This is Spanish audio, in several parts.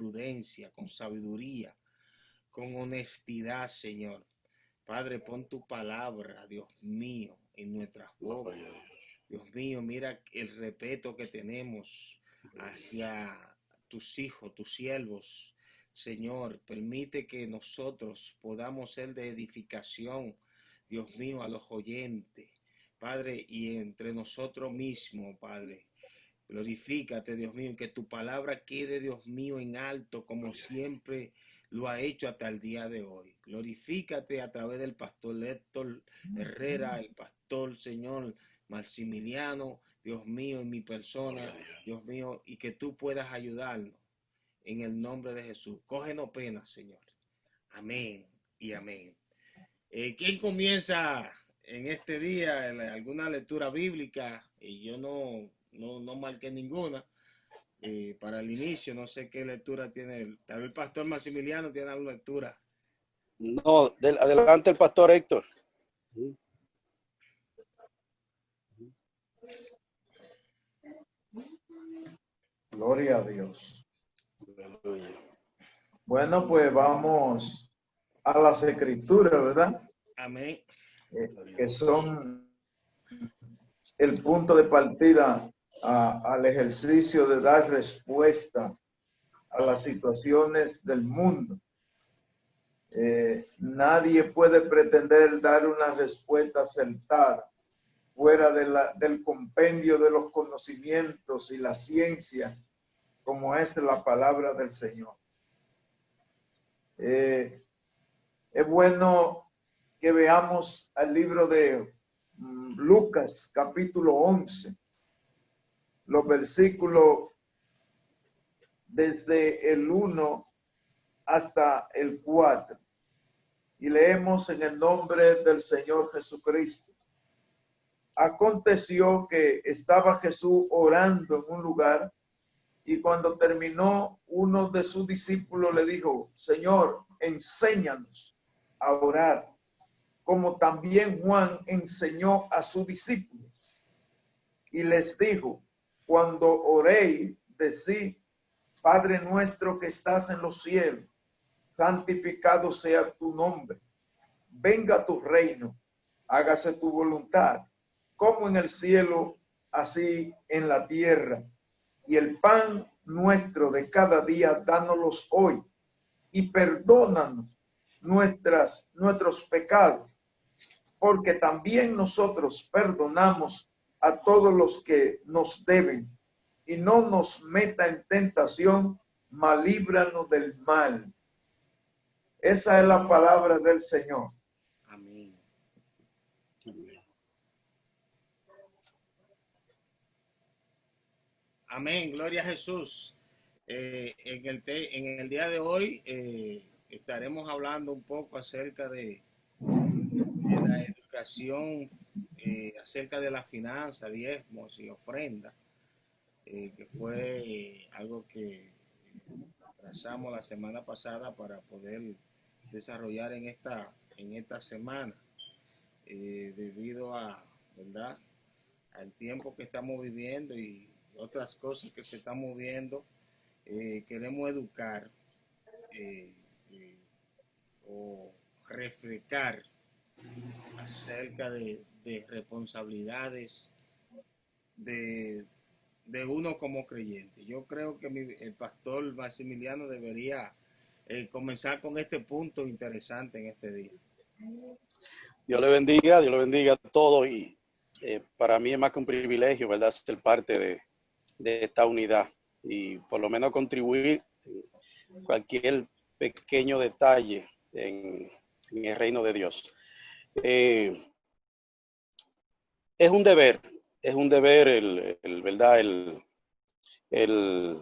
prudencia, con sabiduría, con honestidad, Señor. Padre, pon tu palabra, Dios mío, en nuestras bocas. Dios mío, mira el respeto que tenemos hacia tus hijos, tus siervos. Señor, permite que nosotros podamos ser de edificación, Dios mío, a los oyentes, Padre, y entre nosotros mismos, Padre. Glorifícate, Dios mío, que tu palabra quede, Dios mío, en alto, como siempre lo ha hecho hasta el día de hoy. Glorifícate a través del pastor Héctor Herrera, el pastor, Señor, Maximiliano, Dios mío, en mi persona, Dios mío, y que tú puedas ayudarnos en el nombre de Jesús. Cógenos pena, Señor. Amén y amén. ¿Quién comienza en este día alguna lectura bíblica? Yo no marqué ninguna para el inicio. No sé qué lectura tiene. Tal vez el pastor Maximiliano tiene alguna lectura. No, adelante el pastor Héctor. Gloria a Dios. Aleluya. Bueno, pues vamos a las escrituras, ¿verdad? Amén. Que son el punto de partida al ejercicio de dar respuesta a las situaciones del mundo. Nadie puede pretender dar una respuesta acertada fuera del compendio de los conocimientos y la ciencia, como es la palabra del Señor. Es bueno que veamos al libro de Lucas, capítulo 11, los versículos desde el 1 hasta el 4. Y leemos en el nombre del Señor Jesucristo. Aconteció que estaba Jesús orando en un lugar, y cuando terminó, uno de sus discípulos le dijo: Señor, enséñanos a orar, como también Juan enseñó a sus discípulos. Y les dijo: cuando oréis, decid: Padre nuestro que estás en los cielos, santificado sea tu nombre. Venga tu reino, hágase tu voluntad, como en el cielo, así en la tierra. Y el pan nuestro de cada día, dánoslo hoy, y perdónanos nuestros pecados, porque también nosotros perdonamos a todos los que nos deben, y no nos meta en tentación, mas líbranos del mal. Esa es la palabra del Señor. Amén. Amén, gloria a Jesús. En el día de hoy estaremos hablando un poco acerca de la educación, acerca de la finanza, diezmos y ofrendas, que fue algo que trazamos la semana pasada para poder desarrollar en esta semana, debido a, ¿verdad?, al tiempo que estamos viviendo y otras cosas que se están moviendo. Queremos educar o refrescar acerca de responsabilidades de uno como creyente. Yo creo que el pastor Maximiliano debería comenzar con este punto interesante en este día. Dios le bendiga a todos, y para mí es más que un privilegio, ¿verdad?, ser parte de esta unidad y por lo menos contribuir en cualquier pequeño detalle en el reino de Dios. Es un deber ¿verdad? El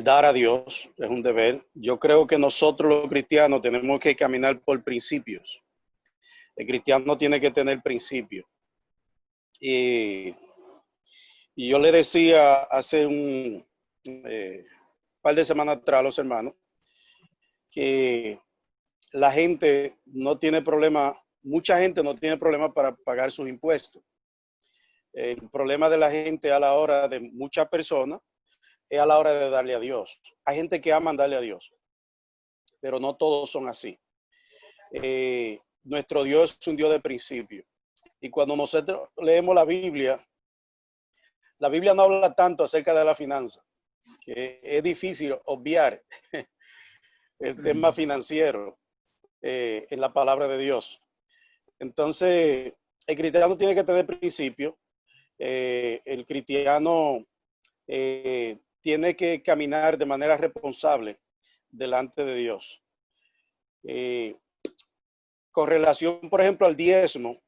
dar a Dios es un deber. Yo creo que nosotros los cristianos tenemos que caminar por principios. El cristiano tiene que tener principios. Y yo le decía hace un par de semanas atrás a los hermanos que la gente no tiene problema, mucha gente no tiene problema para pagar sus impuestos. El problema de la gente a la hora de muchas personas es a la hora de darle a Dios. Hay gente que ama darle a Dios, pero no todos son así. Nuestro Dios es un Dios de principio. Y cuando nosotros leemos la Biblia no habla tanto acerca de la finanza, que es difícil obviar el tema financiero en la palabra de Dios. Entonces, el cristiano tiene que tener principio. El cristiano tiene que caminar de manera responsable delante de Dios. Con relación, por ejemplo, al diezmo,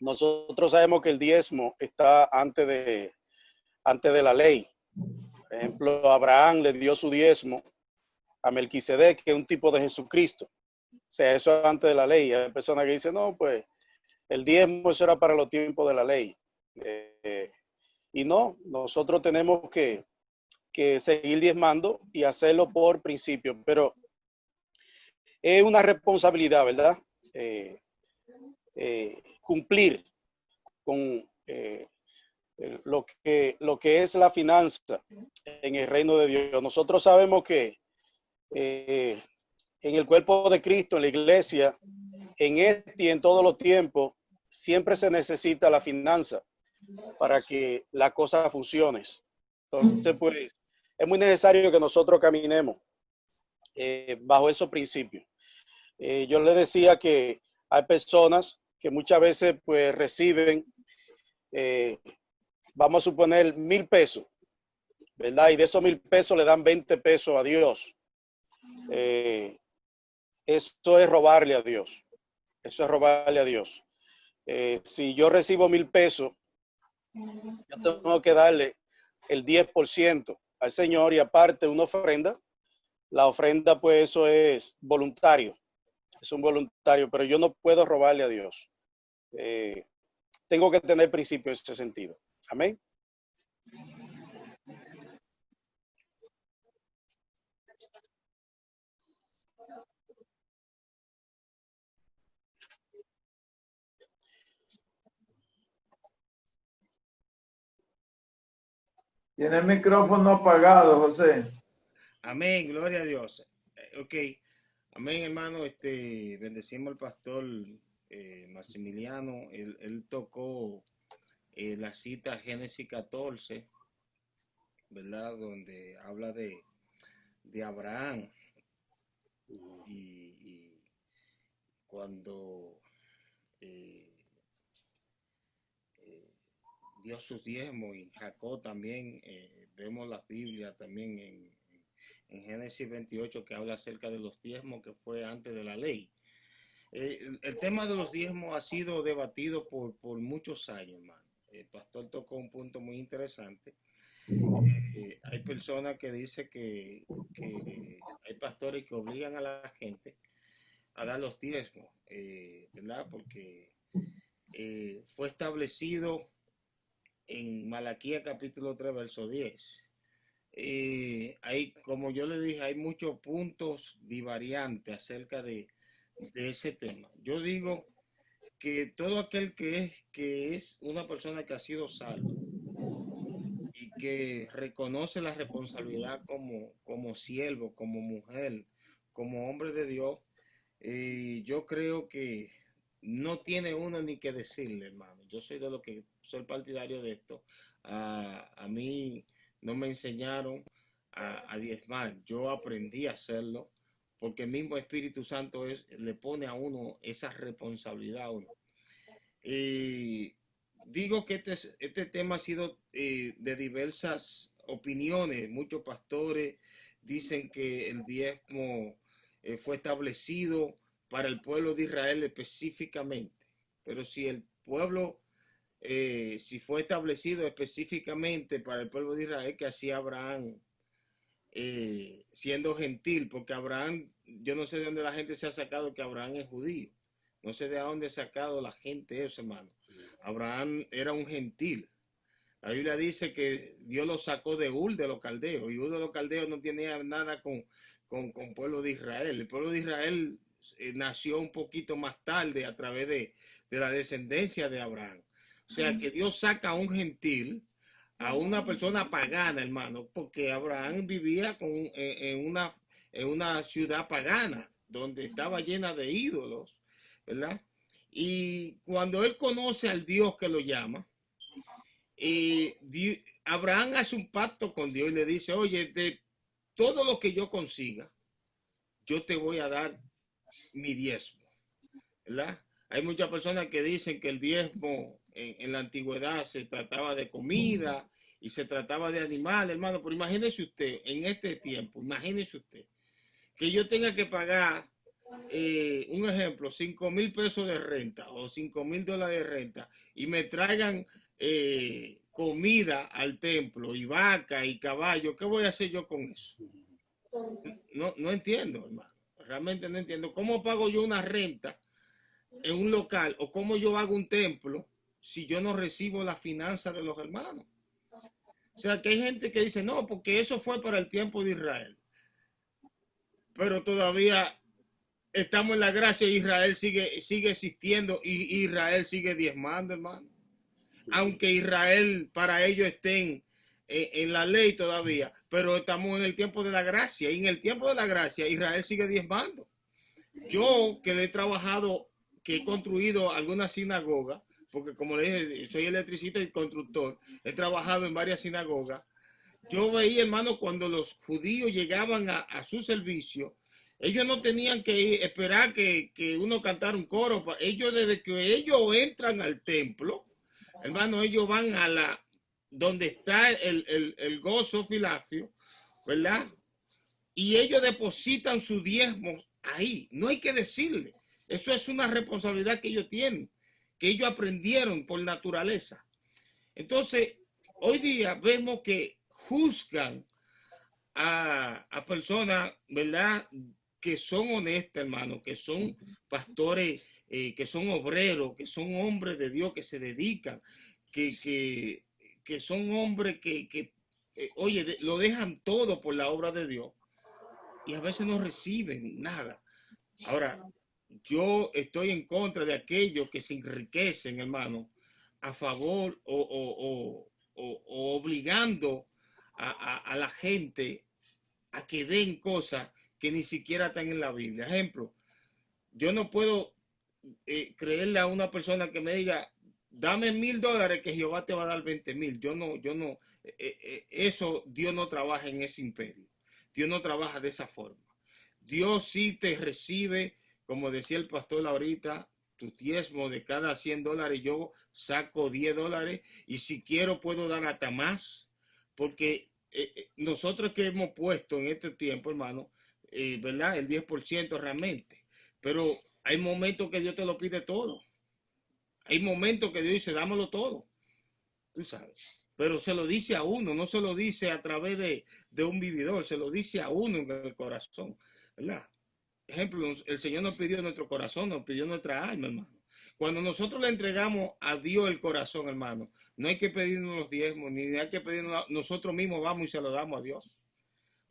nosotros sabemos que el diezmo está antes de la ley. Por ejemplo, Abraham le dio su diezmo a Melquisedec, que es un tipo de Jesucristo. O sea, eso es antes de la ley. Hay personas que dicen, no, pues el diezmo eso era para los tiempos de la ley. Y no, nosotros tenemos que seguir diezmando y hacerlo por principio. Pero es una responsabilidad, ¿verdad? Cumplir con lo que es la finanza en el reino de Dios. Nosotros sabemos que en el cuerpo de Cristo, en la iglesia, en este y en todos los tiempos, siempre se necesita la finanza para que la cosa funcione. Entonces, pues, es muy necesario que nosotros caminemos bajo esos principios. Yo le decía que hay personas que muchas veces pues reciben, vamos a suponer 1,000 pesos, ¿verdad? Y de esos 1,000 pesos le dan 20 pesos a Dios. Eso es robarle a Dios. Eso es robarle a Dios. Si yo recibo 1,000 pesos, yo tengo que darle el 10% al Señor y aparte una ofrenda. La ofrenda, pues eso es voluntario. Es un voluntario, pero yo no puedo robarle a Dios. Tengo que tener principio en ese sentido. Amén. Tiene el micrófono apagado, José. Amén, gloria a Dios. Ok, amén, hermano. Bendecimos al pastor Maximiliano. Él tocó la cita Génesis 14, ¿verdad? Donde habla de Abraham. Y cuando dio sus diezmos y Jacob también, vemos la Biblia también en Génesis 28 que habla acerca de los diezmos que fue antes de la ley. El tema de los diezmos ha sido debatido por muchos años, hermano. El pastor tocó un punto muy interesante. Hay personas que dicen que hay pastores que obligan a la gente a dar los diezmos, ¿verdad? Porque fue establecido en Malaquías capítulo 3, verso 10. Como yo le dije, hay muchos puntos divariantes acerca de ese tema. Yo digo que todo aquel que es una persona que ha sido salvo y que reconoce la responsabilidad como siervo, como mujer, como hombre de Dios, yo creo que no tiene uno ni que decirle, hermano. Yo soy de los que soy partidario de esto. A mí no me enseñaron a diezmar. Yo aprendí a hacerlo porque el mismo Espíritu Santo le pone a uno esa responsabilidad a uno. Digo que este tema ha sido de diversas opiniones. Muchos pastores dicen que el diezmo fue establecido para el pueblo de Israel específicamente. Pero si el pueblo, si fue establecido específicamente para el pueblo de Israel, que hacía Abraham siendo gentil, porque Abraham, yo no sé de dónde la gente se ha sacado que Abraham es judío. No sé de dónde ha sacado la gente eso, hermano. Abraham era un gentil. La Biblia dice que Dios lo sacó de Ur de los caldeos, y Ur de los caldeos no tenía nada con el pueblo de Israel. El pueblo de Israel nació un poquito más tarde a través de la descendencia de Abraham. O sea que Dios saca a un gentil a una persona pagana, hermano, porque Abraham vivía en una ciudad pagana, donde estaba llena de ídolos, ¿verdad? Y cuando él conoce al Dios que lo llama, Abraham hace un pacto con Dios y le dice, oye, de todo lo que yo consiga, yo te voy a dar mi diezmo, ¿verdad? Hay muchas personas que dicen que el diezmo en la antigüedad se trataba de comida y se trataba de animales, hermano, pero imagínese usted, en este tiempo, imagínese usted, que yo tenga que pagar, un ejemplo, 5,000 pesos de renta o $5,000 de renta y me traigan comida al templo y vaca y caballo, ¿qué voy a hacer yo con eso? No, no entiendo, hermano. Realmente no entiendo. ¿Cómo pago yo una renta en un local o cómo yo hago un templo si yo no recibo la finanza de los hermanos? O sea, que hay gente que dice, no, porque eso fue para el tiempo de Israel. Pero todavía estamos en la gracia y Israel sigue existiendo y Israel sigue diezmando, hermano. Aunque Israel para ellos estén en la ley todavía, pero estamos en el tiempo de la gracia y en el tiempo de la gracia Israel sigue diezmando. Yo que le he trabajado, que he construido alguna sinagoga, porque como le dije, soy electricista y constructor, he trabajado en varias sinagogas. Yo veía, hermano, cuando los judíos llegaban a su servicio, ellos no tenían que esperar que uno cantara un coro. Ellos, desde que ellos entran al templo, hermano, ellos van donde está el gozo filafio, ¿verdad? Y ellos depositan su diezmo ahí. No hay que decirle. Eso es una responsabilidad que ellos tienen, que ellos aprendieron por naturaleza. Entonces, hoy día vemos que juzgan a personas, ¿verdad? Que son honestas, hermano, que son pastores, que son obreros, que son hombres de Dios, que se dedican, que, que, que son hombres oye, lo dejan todo por la obra de Dios y a veces no reciben nada. Ahora, yo estoy en contra de aquellos que se enriquecen, hermano, a favor o obligando a la gente a que den cosas que ni siquiera están en la Biblia. Ejemplo, yo no puedo creerle a una persona que me diga, dame $1,000 que Jehová te va a dar 20,000. Yo no, eso Dios no trabaja en ese imperio. Dios no trabaja de esa forma. Dios sí te recibe, como decía el pastor ahorita, tu diezmo de cada $100, yo saco $10 y si quiero puedo dar hasta más, porque nosotros que hemos puesto en este tiempo, hermano, ¿verdad? El 10% realmente, pero hay momentos que Dios te lo pide todo. Hay momentos que Dios dice, dámelo todo, tú sabes. Pero se lo dice a uno, no se lo dice a través de un vividor, se lo dice a uno en el corazón, ¿verdad? Ejemplo, el Señor nos pidió nuestro corazón, nos pidió nuestra alma, hermano. Cuando nosotros le entregamos a Dios el corazón, hermano, no hay que pedirnos los diezmos, ni hay que pedirnos, nosotros mismos vamos y se lo damos a Dios.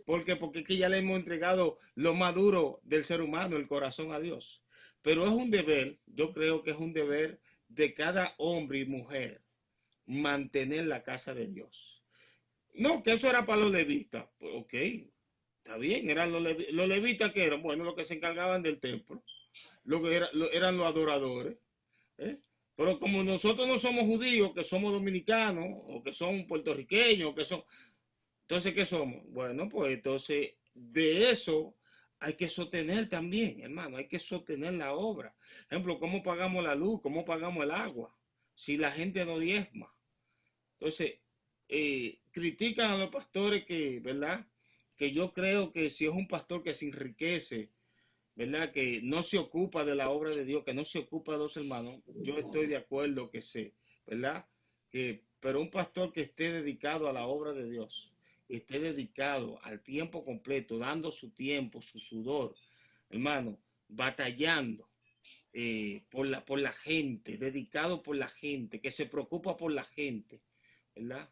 ¿Por qué? Porque es que ya le hemos entregado lo más duro del ser humano, el corazón a Dios. Pero es un deber, yo creo que es un deber de cada hombre y mujer mantener la casa de Dios. No, que eso era para los levitas. Pues, ok, está bien, eran los levitas que eran, bueno, los que se encargaban del templo, eran los adoradores. ¿Eh? Pero como nosotros no somos judíos, que somos dominicanos, o que son puertorriqueños, que son... Entonces, ¿qué somos? Bueno, pues entonces de eso hay que sostener también, hermano, hay que sostener la obra. Por ejemplo, ¿cómo pagamos la luz? ¿Cómo pagamos el agua? Si la gente no diezma. Entonces, critican a los pastores que, ¿verdad? Que yo creo que si es un pastor que se enriquece, ¿verdad? Que no se ocupa de la obra de Dios, que no se ocupa de los hermanos, yo estoy de acuerdo que sé, ¿verdad? Pero un pastor que esté dedicado a la obra de Dios, que esté dedicado al tiempo completo, dando su tiempo, su sudor, hermano, batallando por la gente, dedicado por la gente, que se preocupa por la gente, ¿verdad?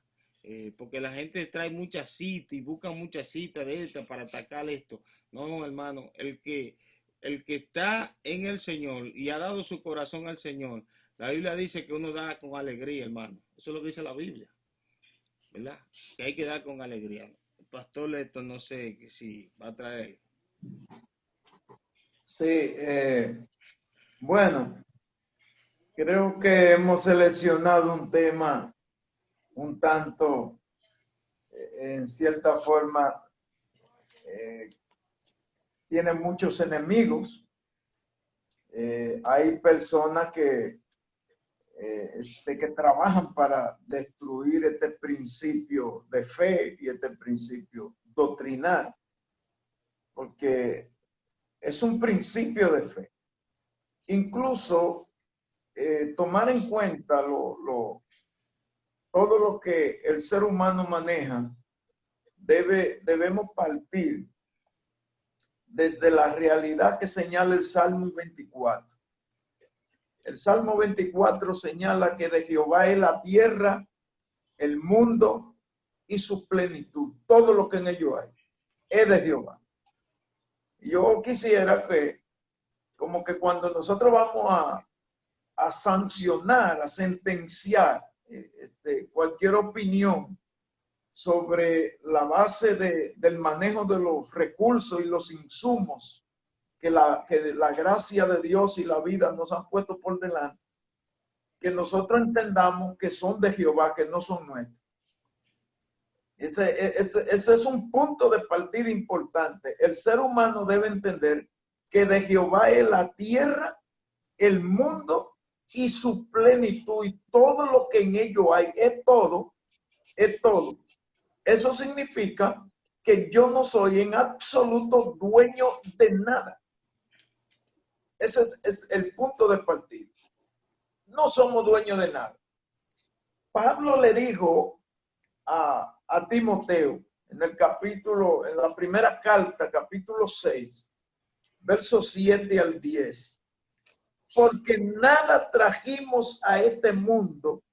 Porque la gente trae muchas citas y busca muchas citas de esta para atacar esto. No, hermano, el que está en el Señor y ha dado su corazón al Señor, la Biblia dice que uno da con alegría, hermano. Eso es lo que dice la Biblia. ¿verdad? Que hay que dar con alegría. El pastor esto no sé si va a traer. Sí, bueno, creo que hemos seleccionado un tema un tanto, en cierta forma, tiene muchos enemigos. Hay personas que trabajan para destruir este principio de fe y este principio doctrinal, porque es un principio de fe. Incluso tomar en cuenta todo lo que el ser humano maneja, debemos partir desde la realidad que señala el Salmo 24. El Salmo 24 señala que de Jehová es la tierra, el mundo y su plenitud. Todo lo que en ello hay es de Jehová. Yo quisiera que, como que cuando nosotros vamos a sancionar, a sentenciar cualquier opinión sobre la base del manejo de los recursos y los insumos que la gracia de Dios y la vida nos han puesto por delante, que nosotros entendamos que son de Jehová, que no son nuestros. Ese es un punto de partida importante. El ser humano debe entender que de Jehová es la tierra, el mundo y su plenitud, y todo lo que en ello hay, es todo, es todo. Eso significa que yo no soy en absoluto dueño de nada. Ese es el punto de partida. No somos dueños de nada. Pablo le dijo a Timoteo en la primera carta, capítulo 6, versos 7 al 10, porque nada trajimos a este mundo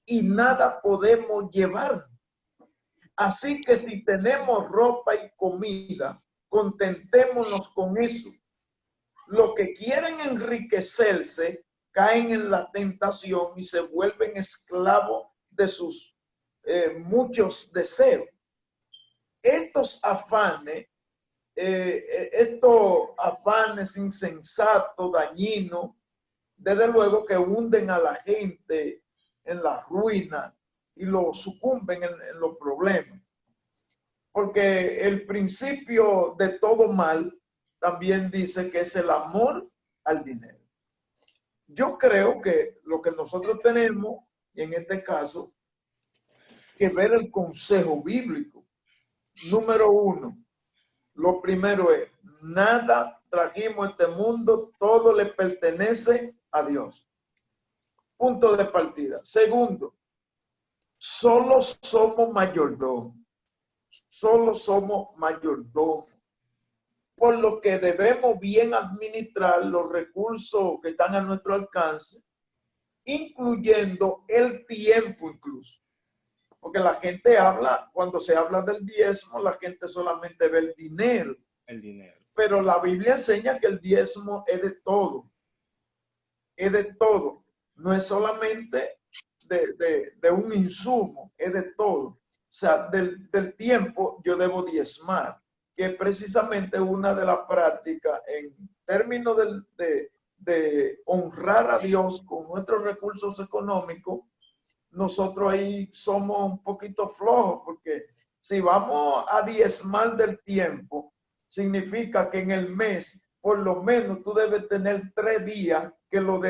y nada podemos llevar. Así que si tenemos ropa y comida, contentémonos con eso. Los que quieren enriquecerse caen en la tentación y se vuelven esclavos de sus muchos deseos. Estos afanes insensatos, dañinos, desde luego que hunden a la gente en la ruina y lo sucumben en los problemas. Porque el principio de todo mal también dice que es el amor al dinero. Yo creo que lo que nosotros tenemos, y en este caso, que ver el consejo bíblico. Número uno, lo primero es, nada trajimos a este mundo, todo le pertenece a Dios. Punto de partida. Segundo, solo somos mayordomos. Solo somos mayordomos. Por lo que debemos bien administrar los recursos que están a nuestro alcance, incluyendo el tiempo incluso. Porque la gente habla, cuando se habla del diezmo, la gente solamente ve el dinero. El dinero. Pero la Biblia enseña que el diezmo es de todo. Es de todo. No es solamente de un insumo, es de todo. O sea, del tiempo yo debo diezmar, que es precisamente una de las prácticas en términos de honrar a Dios con nuestros recursos económicos. Nosotros ahí somos un poquito flojos, porque si vamos a diezmar del tiempo, significa que en el mes, por lo menos tú debes tener 3 días que lo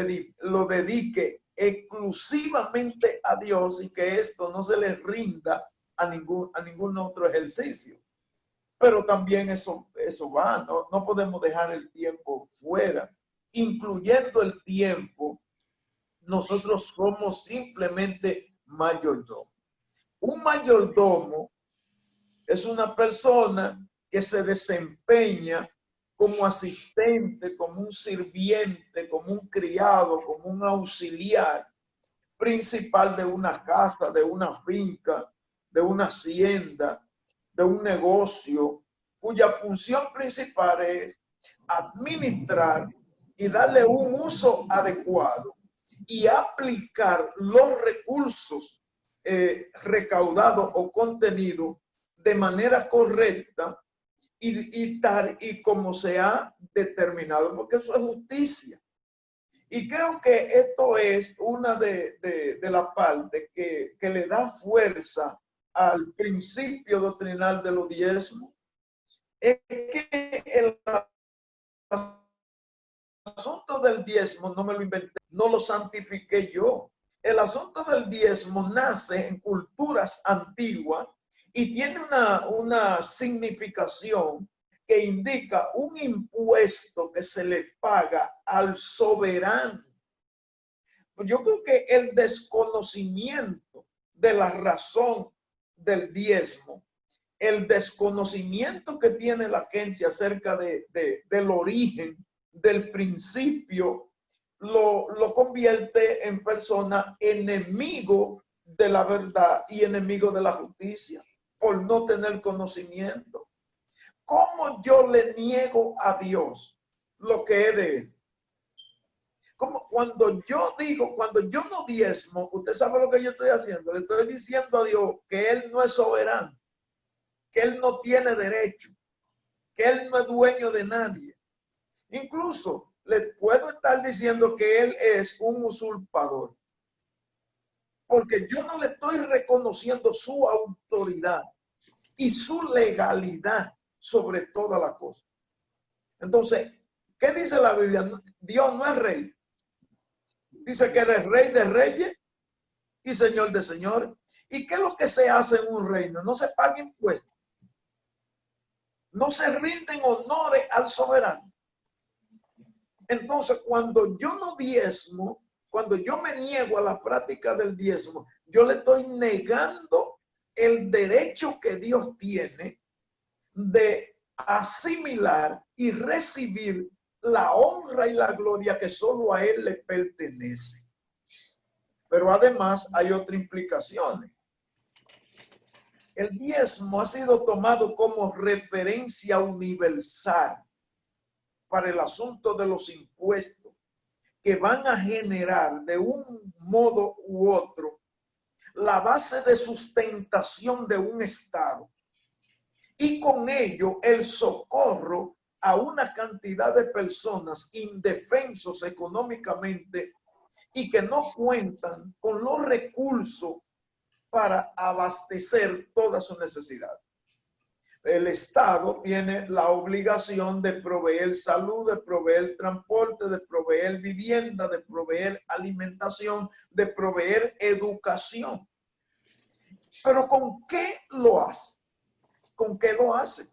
dedique exclusivamente a Dios y que esto no se le rinda a ningún otro ejercicio. Pero también eso va, no podemos dejar el tiempo fuera, incluyendo el tiempo. Nosotros somos simplemente mayordomo. Un mayordomo es una persona que se desempeña como asistente, como un sirviente, como un criado, como un auxiliar principal de una casa, de una finca, de una hacienda, de un negocio, cuya función principal es administrar y darle un uso adecuado y aplicar los recursos recaudado o contenido de manera correcta y tal y como se ha determinado, porque eso es justicia. Y creo que esto es una de la parte que le da fuerza al principio doctrinal de los diezmos. Es que el asunto del diezmo no me lo inventé, no lo santifiqué yo. El asunto del diezmo nace en culturas antiguas y tiene una significación que indica un impuesto que se le paga al soberano. Yo creo que el desconocimiento de la razón del diezmo, el desconocimiento que tiene la gente acerca del origen, del principio, lo convierte en persona enemigo de la verdad y enemigo de la justicia por no tener conocimiento. ¿Cómo yo le niego a Dios lo que es de él? Como cuando yo no diezmo, usted sabe lo que yo estoy haciendo. Le estoy diciendo a Dios que Él no es soberano, que Él no tiene derecho, que Él no es dueño de nadie. Incluso le puedo estar diciendo que Él es un usurpador, porque yo no le estoy reconociendo su autoridad y su legalidad sobre toda la cosa. Entonces, ¿qué dice la Biblia? Dios no es rey. Dice que eres rey de reyes y señor de señores. ¿Y qué es lo que se hace en un reino? No se paga impuestos. No se rinden honores al soberano. Entonces, cuando yo no diezmo, cuando yo me niego a la práctica del diezmo, yo le estoy negando el derecho que Dios tiene de asimilar y recibir la honra y la gloria que solo a Él le pertenece. Pero además hay otras implicaciones. El diezmo ha sido tomado como referencia universal para el asunto de los impuestos que van a generar de un modo u otro la base de sustentación de un Estado y con ello el socorro a una cantidad de personas indefensos económicamente y que no cuentan con los recursos para abastecer todas sus necesidades. El Estado tiene la obligación de proveer salud, de proveer transporte, de proveer vivienda, de proveer alimentación, de proveer educación. Pero ¿con qué lo hace? ¿Con qué lo hace?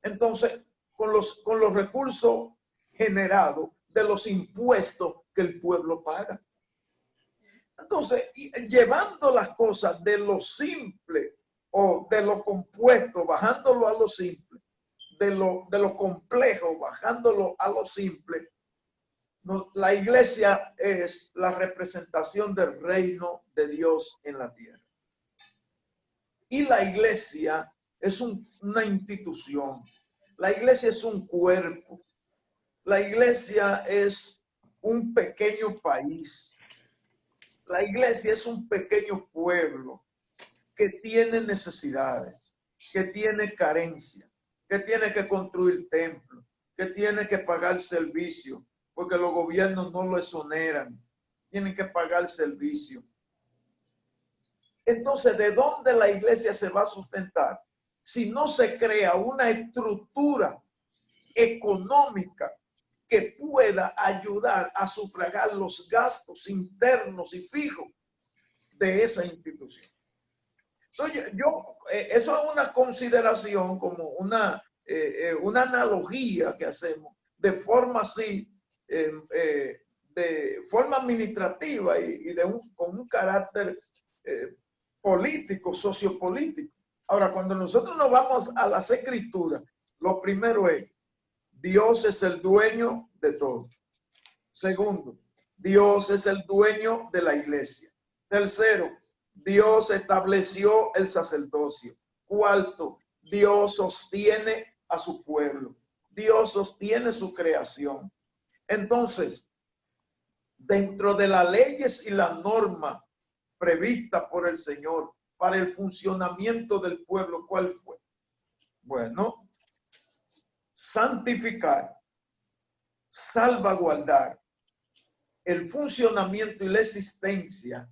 Entonces, con los recursos generados de los impuestos que el pueblo paga. Entonces, llevando las cosas de lo simple o de lo compuesto, bajándolo a lo simple, de lo complejo, bajándolo a lo simple, la iglesia es la representación del reino de Dios en la tierra. Y la iglesia es una institución. La iglesia es un cuerpo. La iglesia es un pequeño país. La iglesia es un pequeño pueblo que tiene necesidades, que tiene carencia, que tiene que construir templos, que tiene que pagar servicios, porque los gobiernos no lo exoneran. Tienen que pagar servicio. Entonces, ¿de dónde la iglesia se va a sustentar? Si no se crea una estructura económica que pueda ayudar a sufragar los gastos internos y fijos de esa institución. Entonces, eso es una consideración, como una analogía que hacemos de forma así, de forma administrativa y con un carácter político, sociopolítico. Ahora, cuando nosotros nos vamos a las escrituras, lo primero es, Dios es el dueño de todo. Segundo, Dios es el dueño de la iglesia. Tercero, Dios estableció el sacerdocio. Cuarto, Dios sostiene a su pueblo. Dios sostiene su creación. Entonces, dentro de las leyes y la norma prevista por el Señor para el funcionamiento del pueblo, ¿cuál fue? Bueno, santificar, salvaguardar el funcionamiento y la existencia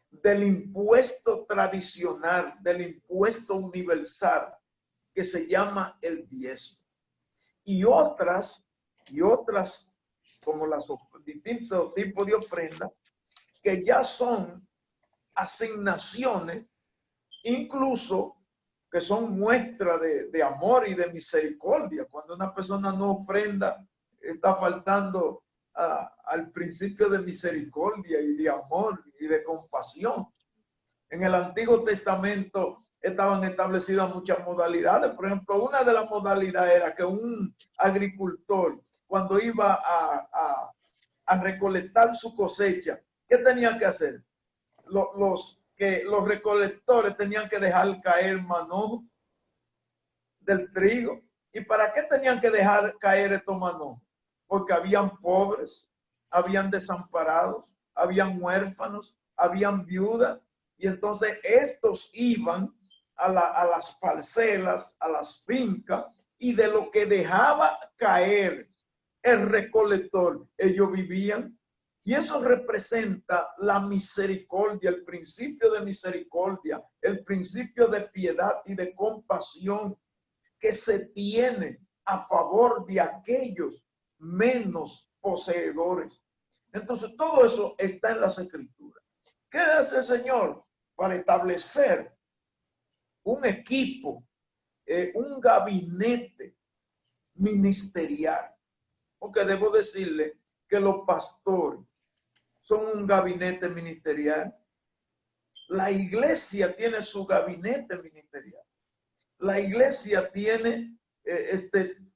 del impuesto tradicional, del impuesto universal que se llama el diezmo. Y otras, como los distintos tipos de ofrendas, que ya son asignaciones, incluso que son muestras de amor y de misericordia. Cuando una persona no ofrenda, está faltando al principio de misericordia y de amor y de compasión. En el Antiguo Testamento estaban establecidas muchas modalidades. Por ejemplo, una de las modalidades era que un agricultor, cuando iba a recolectar su cosecha, ¿qué tenía que hacer? Los recolectores tenían que dejar caer manojo del trigo. ¿Y para qué tenían que dejar caer estos manojos? Porque habían pobres, habían desamparados, habían huérfanos, habían viudas. Y entonces estos iban a las parcelas, a las fincas, y de lo que dejaba caer el recolector, ellos vivían. Y eso representa la misericordia, el principio de misericordia, el principio de piedad y de compasión que se tiene a favor de aquellos menos poseedores. Entonces, todo eso está en las Escrituras. ¿Qué hace el Señor para establecer un equipo, un gabinete ministerial? Porque debo decirle que los pastores son un gabinete ministerial. La iglesia tiene su gabinete ministerial. La iglesia tiene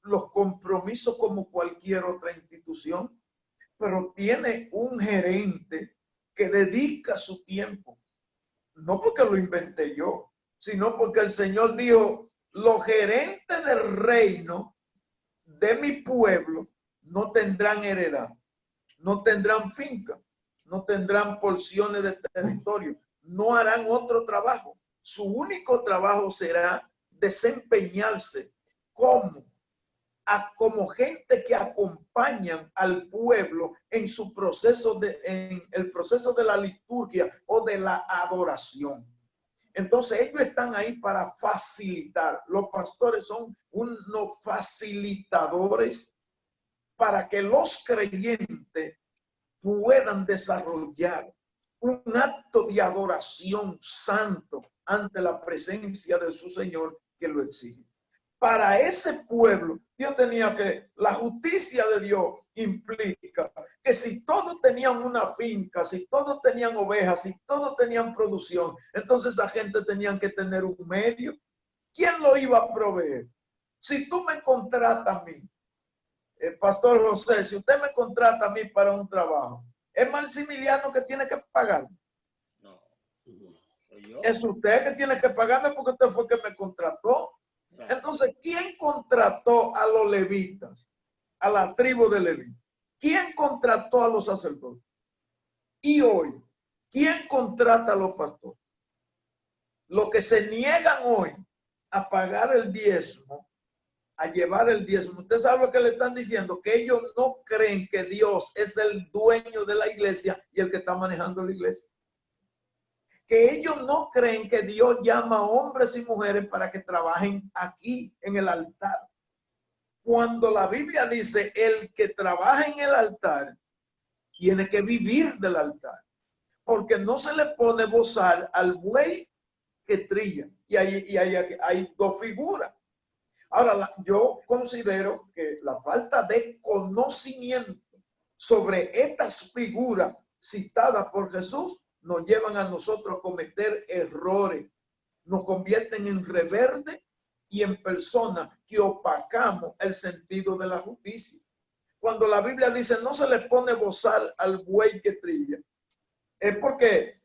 los compromisos como cualquier otra institución, pero tiene un gerente que dedica su tiempo, no porque lo inventé yo, sino porque el Señor dijo, los gerentes del reino de mi pueblo no tendrán heredad, no tendrán finca, no tendrán porciones de territorio, no harán otro trabajo. Su único trabajo será desempeñarse como gente que acompañan al pueblo en su proceso en el proceso de la liturgia o de la adoración. Entonces ellos están ahí para facilitar. Los pastores son unos facilitadores para que los creyentes puedan desarrollar un acto de adoración santo ante la presencia de su Señor que lo exige. Para ese pueblo, la justicia de Dios implica que si todos tenían una finca, si todos tenían ovejas, si todos tenían producción, entonces esa gente tenía que tener un medio. ¿Quién lo iba a proveer? Si tú me contratas a mí, Pastor José, si usted me contrata a mí para un trabajo, ¿es Maximiliano que tiene que pagarme? No, soy yo. Es usted que tiene que pagarme porque usted fue que me contrató. Entonces, ¿quién contrató a los levitas? A la tribu de Leví. ¿Quién contrató a los sacerdotes? Y hoy, ¿quién contrata a los pastores? Los que se niegan hoy a pagar el diezmo, a llevar el diezmo. Usted sabe lo que le están diciendo, que ellos no creen que Dios es el dueño de la iglesia y el que está manejando la iglesia. Que ellos no creen que Dios llama a hombres y mujeres para que trabajen aquí en el altar. Cuando la Biblia dice, el que trabaja en el altar tiene que vivir del altar, porque no se le pone bozal al buey que trilla. Y hay dos figuras. Ahora, yo considero que la falta de conocimiento sobre estas figuras citadas por Jesús nos llevan a nosotros a cometer errores, nos convierten en rebeldes y en personas que opacamos el sentido de la justicia. Cuando la Biblia dice no se le pone bozal al buey que trilla, es porque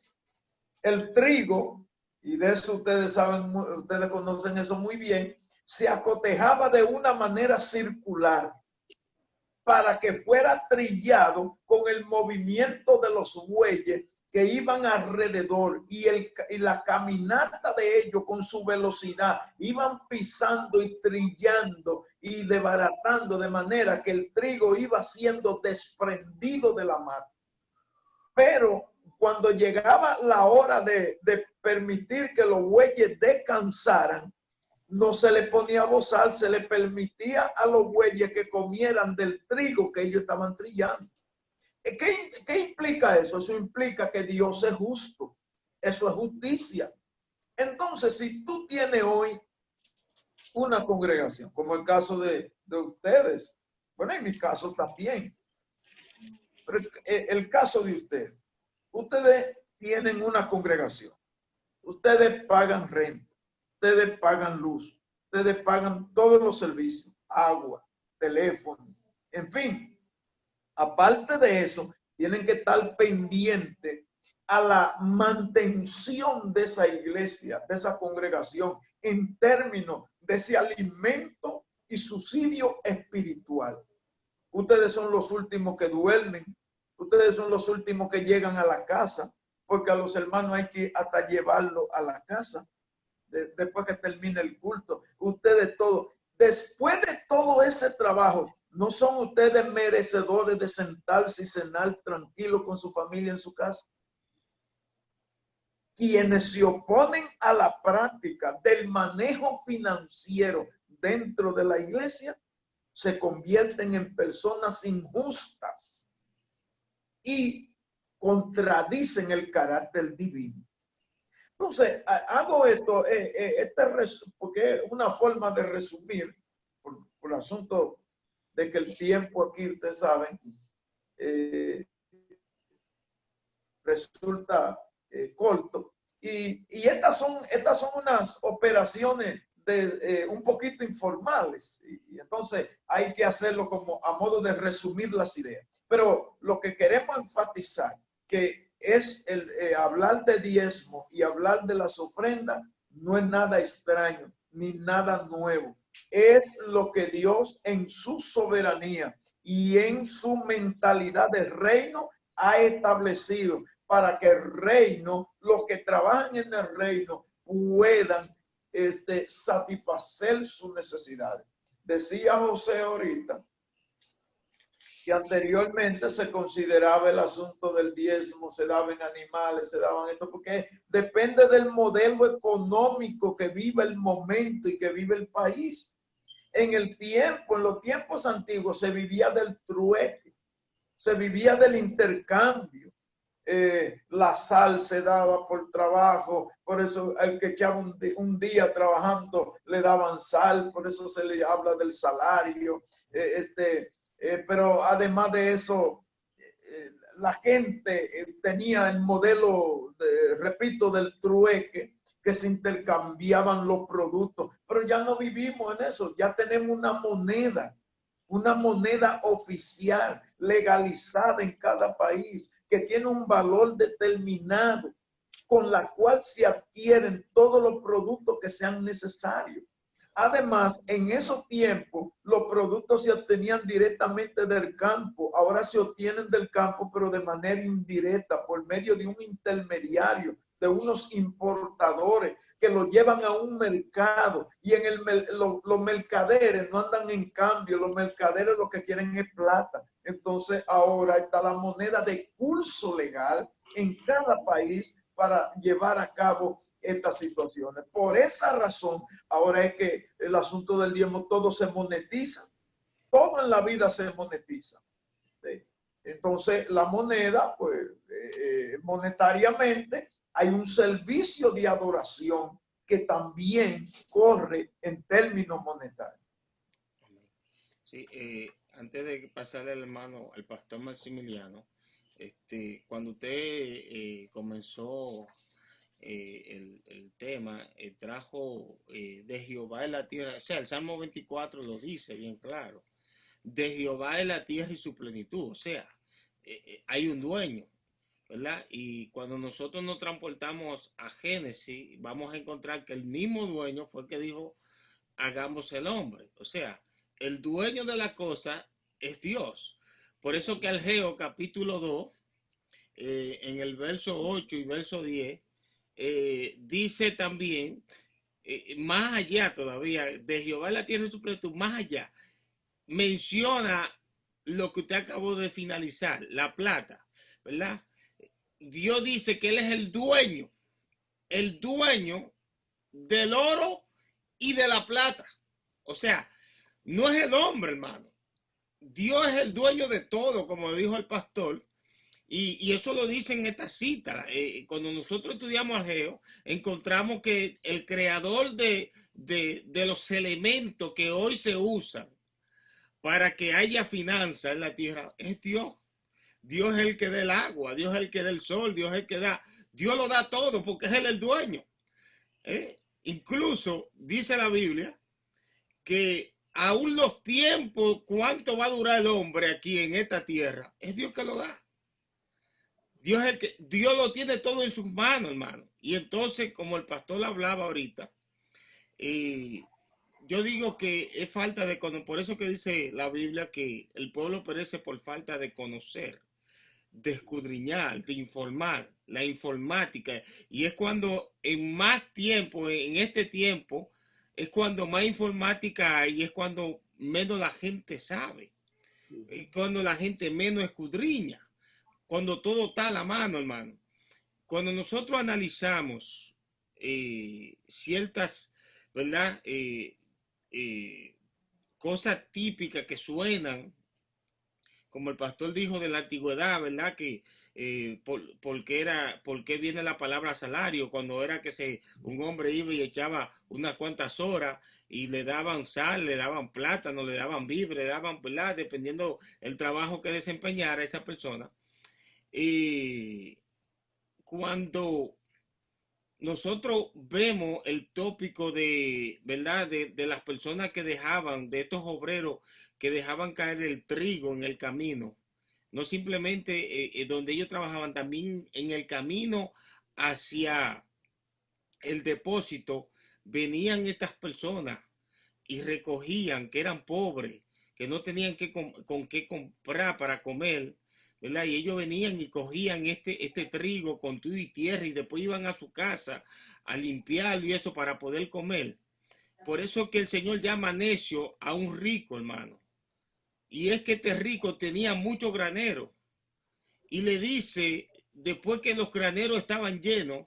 el trigo, y de eso ustedes saben, ustedes conocen eso muy bien, se acotejaba de una manera circular para que fuera trillado con el movimiento de los bueyes que iban alrededor y la caminata de ellos con su velocidad iban pisando y trillando y desbaratando de manera que el trigo iba siendo desprendido de la mata. Pero cuando llegaba la hora de permitir que los bueyes descansaran, no se le ponía a bozar, se le permitía a los bueyes que comieran del trigo que ellos estaban trillando. ¿Qué implica eso? Eso implica que Dios es justo. Eso es justicia. Entonces, si tú tienes hoy una congregación, como el caso de ustedes, bueno, en mi caso también, pero el caso de ustedes tienen una congregación, ustedes pagan renta, ustedes pagan luz, ustedes pagan todos los servicios, agua, teléfono, en fin. Aparte de eso, tienen que estar pendientes a la mantención de esa iglesia, de esa congregación, en términos de ese alimento y subsidio espiritual. Ustedes son los últimos que duermen, ustedes son los últimos que llegan a la casa, porque a los hermanos hay que hasta llevarlo a la casa, después que termine el culto. Ustedes todos, después de todo ese trabajo, ¿no son ustedes merecedores de sentarse y cenar tranquilo con su familia en su casa? Quienes se oponen a la práctica del manejo financiero dentro de la iglesia se convierten en personas injustas y contradicen el carácter divino. Entonces, hago esto, porque es una forma de resumir, por el asunto de que el tiempo aquí, ustedes saben, resulta corto. Y estas son unas operaciones un poquito informales. Y entonces hay que hacerlo como a modo de resumir las ideas. Pero lo que queremos enfatizar, que es hablar de diezmo y hablar de las ofrendas, no es nada extraño ni nada nuevo. Es lo que Dios en su soberanía y en su mentalidad de reino ha establecido para que el reino, los que trabajan en el reino, puedan satisfacer sus necesidades. Decía José ahorita que anteriormente se consideraba el asunto del diezmo, se daban animales, se daban esto, porque depende del modelo económico que vive el momento y que vive el país. En los tiempos antiguos se vivía del trueque, se vivía del intercambio. La sal se daba por trabajo, por eso el que echaba un día trabajando le daban sal, por eso se le habla del salario. Pero además de eso, la gente tenía el modelo, repito, del trueque, que se intercambiaban los productos, pero ya no vivimos en eso, ya tenemos una moneda oficial, legalizada en cada país, que tiene un valor determinado, con la cual se adquieren todos los productos que sean necesarios. Además, en esos tiempos, los productos se obtenían directamente del campo. Ahora se obtienen del campo, pero de manera indirecta, por medio de un intermediario, de unos importadores que lo llevan a un mercado. Y los mercaderes no andan en cambio, los mercaderes lo que quieren es plata. Entonces, ahora está la moneda de curso legal en cada país para llevar a cabo estas situaciones. Por esa razón, ahora es que el asunto del diezmo, todo se monetiza, todo en la vida se monetiza. ¿Sí? Entonces, la moneda, pues, monetariamente, hay un servicio de adoración que también corre en términos monetarios. Sí, antes de pasarle al hermano, al pastor Maximiliano, cuando usted comenzó el tema, trajo de Jehová en la tierra, o sea, el Salmo 24 lo dice bien claro, de Jehová es la tierra y su plenitud, o sea, hay un dueño, ¿verdad? Y cuando nosotros nos transportamos a Génesis, vamos a encontrar que el mismo dueño fue el que dijo, hagamos el hombre, o sea, el dueño de la cosa es Dios. Por eso que Ageo capítulo 2 en el verso 8 y verso 10, dice también, más allá todavía, de Jehová la tierra de su plenitud, más allá, menciona lo que usted acabó de finalizar, la plata, ¿verdad? Dios dice que Él es el dueño del oro y de la plata. O sea, no es el hombre, hermano. Dios es el dueño de todo, como dijo el pastor. Y eso lo dice en esta cita. Cuando nosotros estudiamos Ageo, encontramos que el creador de los elementos que hoy se usan para que haya finanzas en la tierra es Dios. Dios es el que da el agua, Dios es el que da el sol, Dios es el que da. Dios lo da todo porque es Él el dueño. Incluso dice la Biblia que aún los tiempos, cuánto va a durar el hombre aquí en esta tierra, es Dios que lo da. Dios lo tiene todo en sus manos, hermano. Y entonces, como el pastor hablaba ahorita, yo digo que es falta de conocer. Por eso que dice la Biblia que el pueblo perece por falta de conocer, de escudriñar, de informar, la informática. Y es cuando en más tiempo, en este tiempo, es cuando más informática hay y es cuando menos la gente sabe. Es cuando la gente menos escudriña. Cuando todo está a la mano, hermano. Cuando nosotros analizamos ciertas, ¿verdad? Cosas típicas que suenan, como el pastor dijo de la antigüedad, ¿verdad? Que por qué viene la palabra salario, cuando era que un hombre iba y echaba unas cuantas horas y le daban sal, le daban plátano, le daban víveres, le daban, ¿verdad? Dependiendo el trabajo que desempeñara esa persona. Y cuando nosotros vemos el tópico de, ¿verdad? De las personas que dejaban, de estos obreros que dejaban caer el trigo en el camino, no simplemente donde ellos trabajaban, también en el camino hacia el depósito, venían estas personas y recogían, que eran pobres, que no tenían con qué comprar para comer, ¿verdad? Y ellos venían y cogían este trigo con tu y tierra y después iban a su casa a limpiarlo y eso para poder comer. Por eso que el Señor llama necio a un rico, hermano. Y es que este rico tenía muchos graneros. Y le dice, después que los graneros estaban llenos,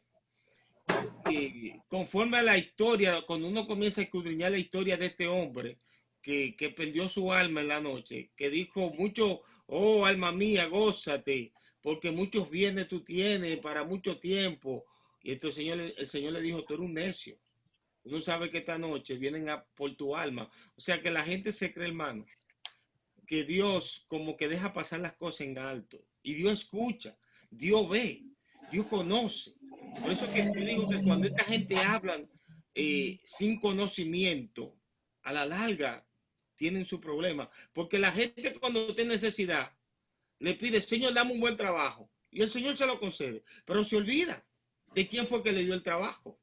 conforme a la historia, cuando uno comienza a escudriñar la historia de este hombre que perdió su alma en la noche, que dijo mucho, oh alma mía, gózate, porque muchos bienes tú tienes para mucho tiempo. Y entonces el Señor le dijo, tú eres un necio. Tú no sabes que esta noche vienen por tu alma. O sea que la gente se cree, hermano, que Dios como que deja pasar las cosas en alto. Y Dios escucha, Dios ve, Dios conoce. Por eso que yo digo que cuando esta gente habla sin conocimiento, a la larga tienen su problema. Porque la gente cuando tiene necesidad, le pide, Señor, dame un buen trabajo. Y el Señor se lo concede. Pero se olvida de quién fue que le dio el trabajo.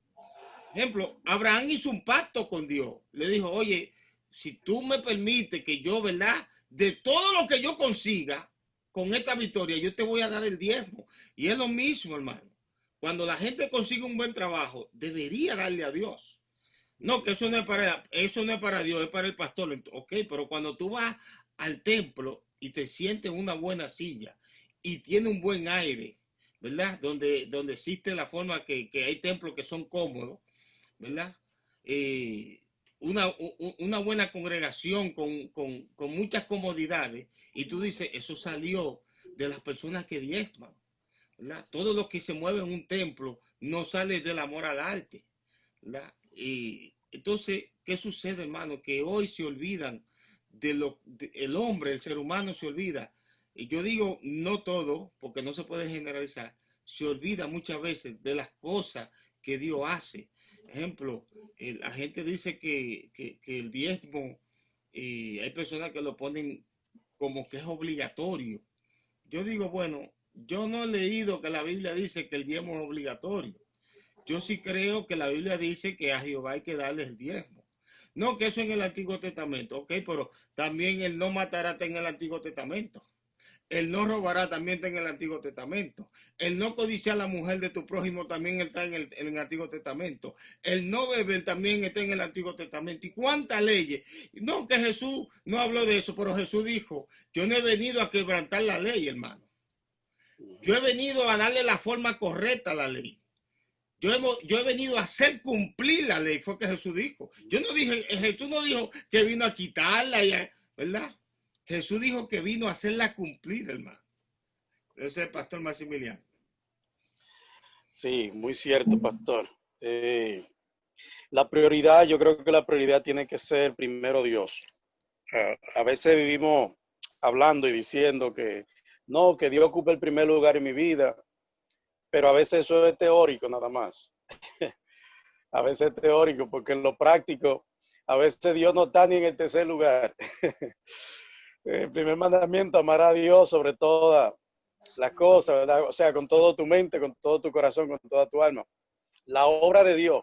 Ejemplo, Abraham hizo un pacto con Dios. Le dijo, oye, si tú me permites que yo, ¿verdad? De todo lo que yo consiga con esta victoria, yo te voy a dar el diezmo. Y es lo mismo, hermano. Cuando la gente consigue un buen trabajo, debería darle a Dios. No, que eso no es para Dios, es para el pastor. Ok, pero cuando tú vas al templo y te sientes en una buena silla y tiene un buen aire, ¿verdad? Donde existe la forma que hay templos que son cómodos, ¿verdad? Una buena congregación con muchas comodidades y tú dices, eso salió de las personas que diezman, ¿verdad? Todo lo que se mueve en un templo no sale del amor al arte, ¿verdad? Y entonces, ¿qué sucede, hermano? Que hoy se olvidan el hombre, el ser humano se olvida. Y yo digo, no todo, porque no se puede generalizar, se olvida muchas veces de las cosas que Dios hace. Ejemplo, la gente dice que el diezmo, hay personas que lo ponen como que es obligatorio. Yo digo, bueno, yo no he leído que la Biblia dice que el diezmo es obligatorio. Yo sí creo que la Biblia dice que a Jehová hay que darle el diezmo. No, que eso en el Antiguo Testamento, ok, pero también el no matar está en el Antiguo Testamento. El no robará también está en el Antiguo Testamento. El no codiciar a la mujer de tu prójimo también está en el Antiguo Testamento. El no beber también está en el Antiguo Testamento. ¿Y cuántas leyes? No, que Jesús no habló de eso, pero Jesús dijo, yo no he venido a quebrantar la ley, hermano. Yo he venido a darle la forma correcta a la ley. Yo he venido a hacer cumplir la ley, fue que Jesús dijo. Jesús no dijo que vino a quitarla, ¿verdad? Jesús dijo que vino a hacerla cumplir, hermano. Ese es el pastor Maximiliano. Sí, muy cierto, pastor. La prioridad, yo creo que la prioridad tiene que ser primero Dios. A veces vivimos hablando y diciendo que no, que Dios ocupa el primer lugar en mi vida, pero a veces eso es teórico nada más. A veces es teórico, porque en lo práctico, a veces Dios no está ni en el tercer lugar. El primer mandamiento, amar a Dios sobre todas las cosas, ¿verdad? O sea, con toda tu mente, con todo tu corazón, con toda tu alma. La obra de Dios,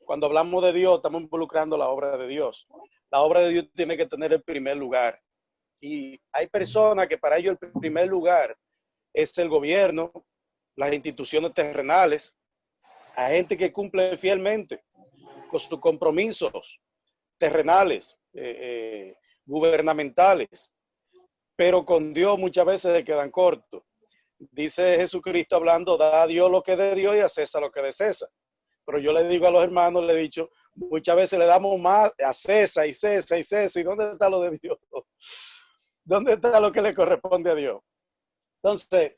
cuando hablamos de Dios, estamos involucrando la obra de Dios. La obra de Dios tiene que tener el primer lugar. Y hay personas que para ellos el primer lugar es el gobierno, las instituciones terrenales, a gente que cumple fielmente con sus compromisos terrenales, gubernamentales, pero con Dios muchas veces se quedan cortos. Dice Jesucristo hablando, da a Dios lo que es de Dios y a César lo que es de César. Pero yo le digo a los hermanos, le he dicho, muchas veces le damos más a César y César y César. ¿Y dónde está lo de Dios? ¿Dónde está lo que le corresponde a Dios? Entonces,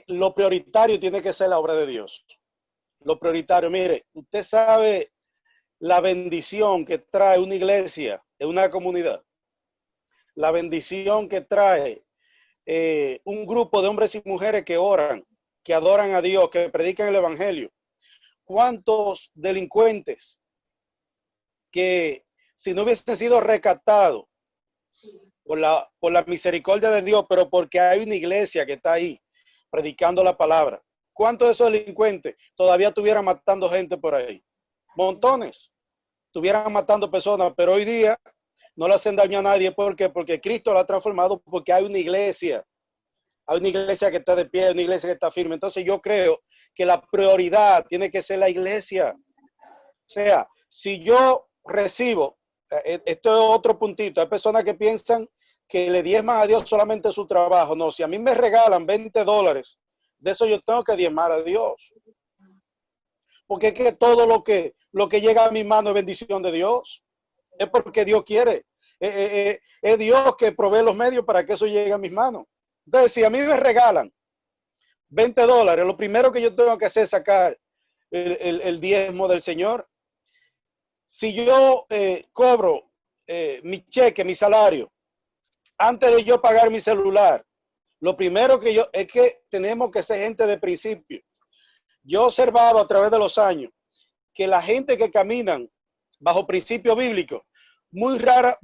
lo prioritario tiene que ser la obra de Dios. Lo prioritario, mire, usted sabe la bendición que trae una iglesia en una comunidad. La bendición que trae un grupo de hombres y mujeres que oran, que adoran a Dios, que predican el evangelio. ¿Cuántos delincuentes que si no hubiesen sido rescatados por la misericordia de Dios, pero porque hay una iglesia que está ahí predicando la palabra, cuántos de esos delincuentes todavía estuvieran matando gente por ahí? Montones, estuvieran matando personas, pero hoy día no le hacen daño a nadie. ¿Por qué? Porque Cristo lo ha transformado, porque hay una iglesia que está de pie, una iglesia que está firme. Entonces yo creo que la prioridad tiene que ser la iglesia. O sea, si yo recibo, esto es otro puntito, hay personas que piensan que le diezman a Dios solamente su trabajo. No, si a mí me regalan $20, de eso yo tengo que diezmar a Dios. Porque es que todo lo que llega a mi mano es bendición de Dios. Es porque Dios quiere. Es Dios que provee los medios para que eso llegue a mis manos. Entonces, si a mí me regalan $20, lo primero que yo tengo que hacer es sacar el diezmo del Señor. Si yo cobro mi cheque, mi salario, antes de yo pagar mi celular, lo primero es que tenemos que ser gente de principio. Yo he observado a través de los años que la gente que caminan bajo principio bíblico, muy raro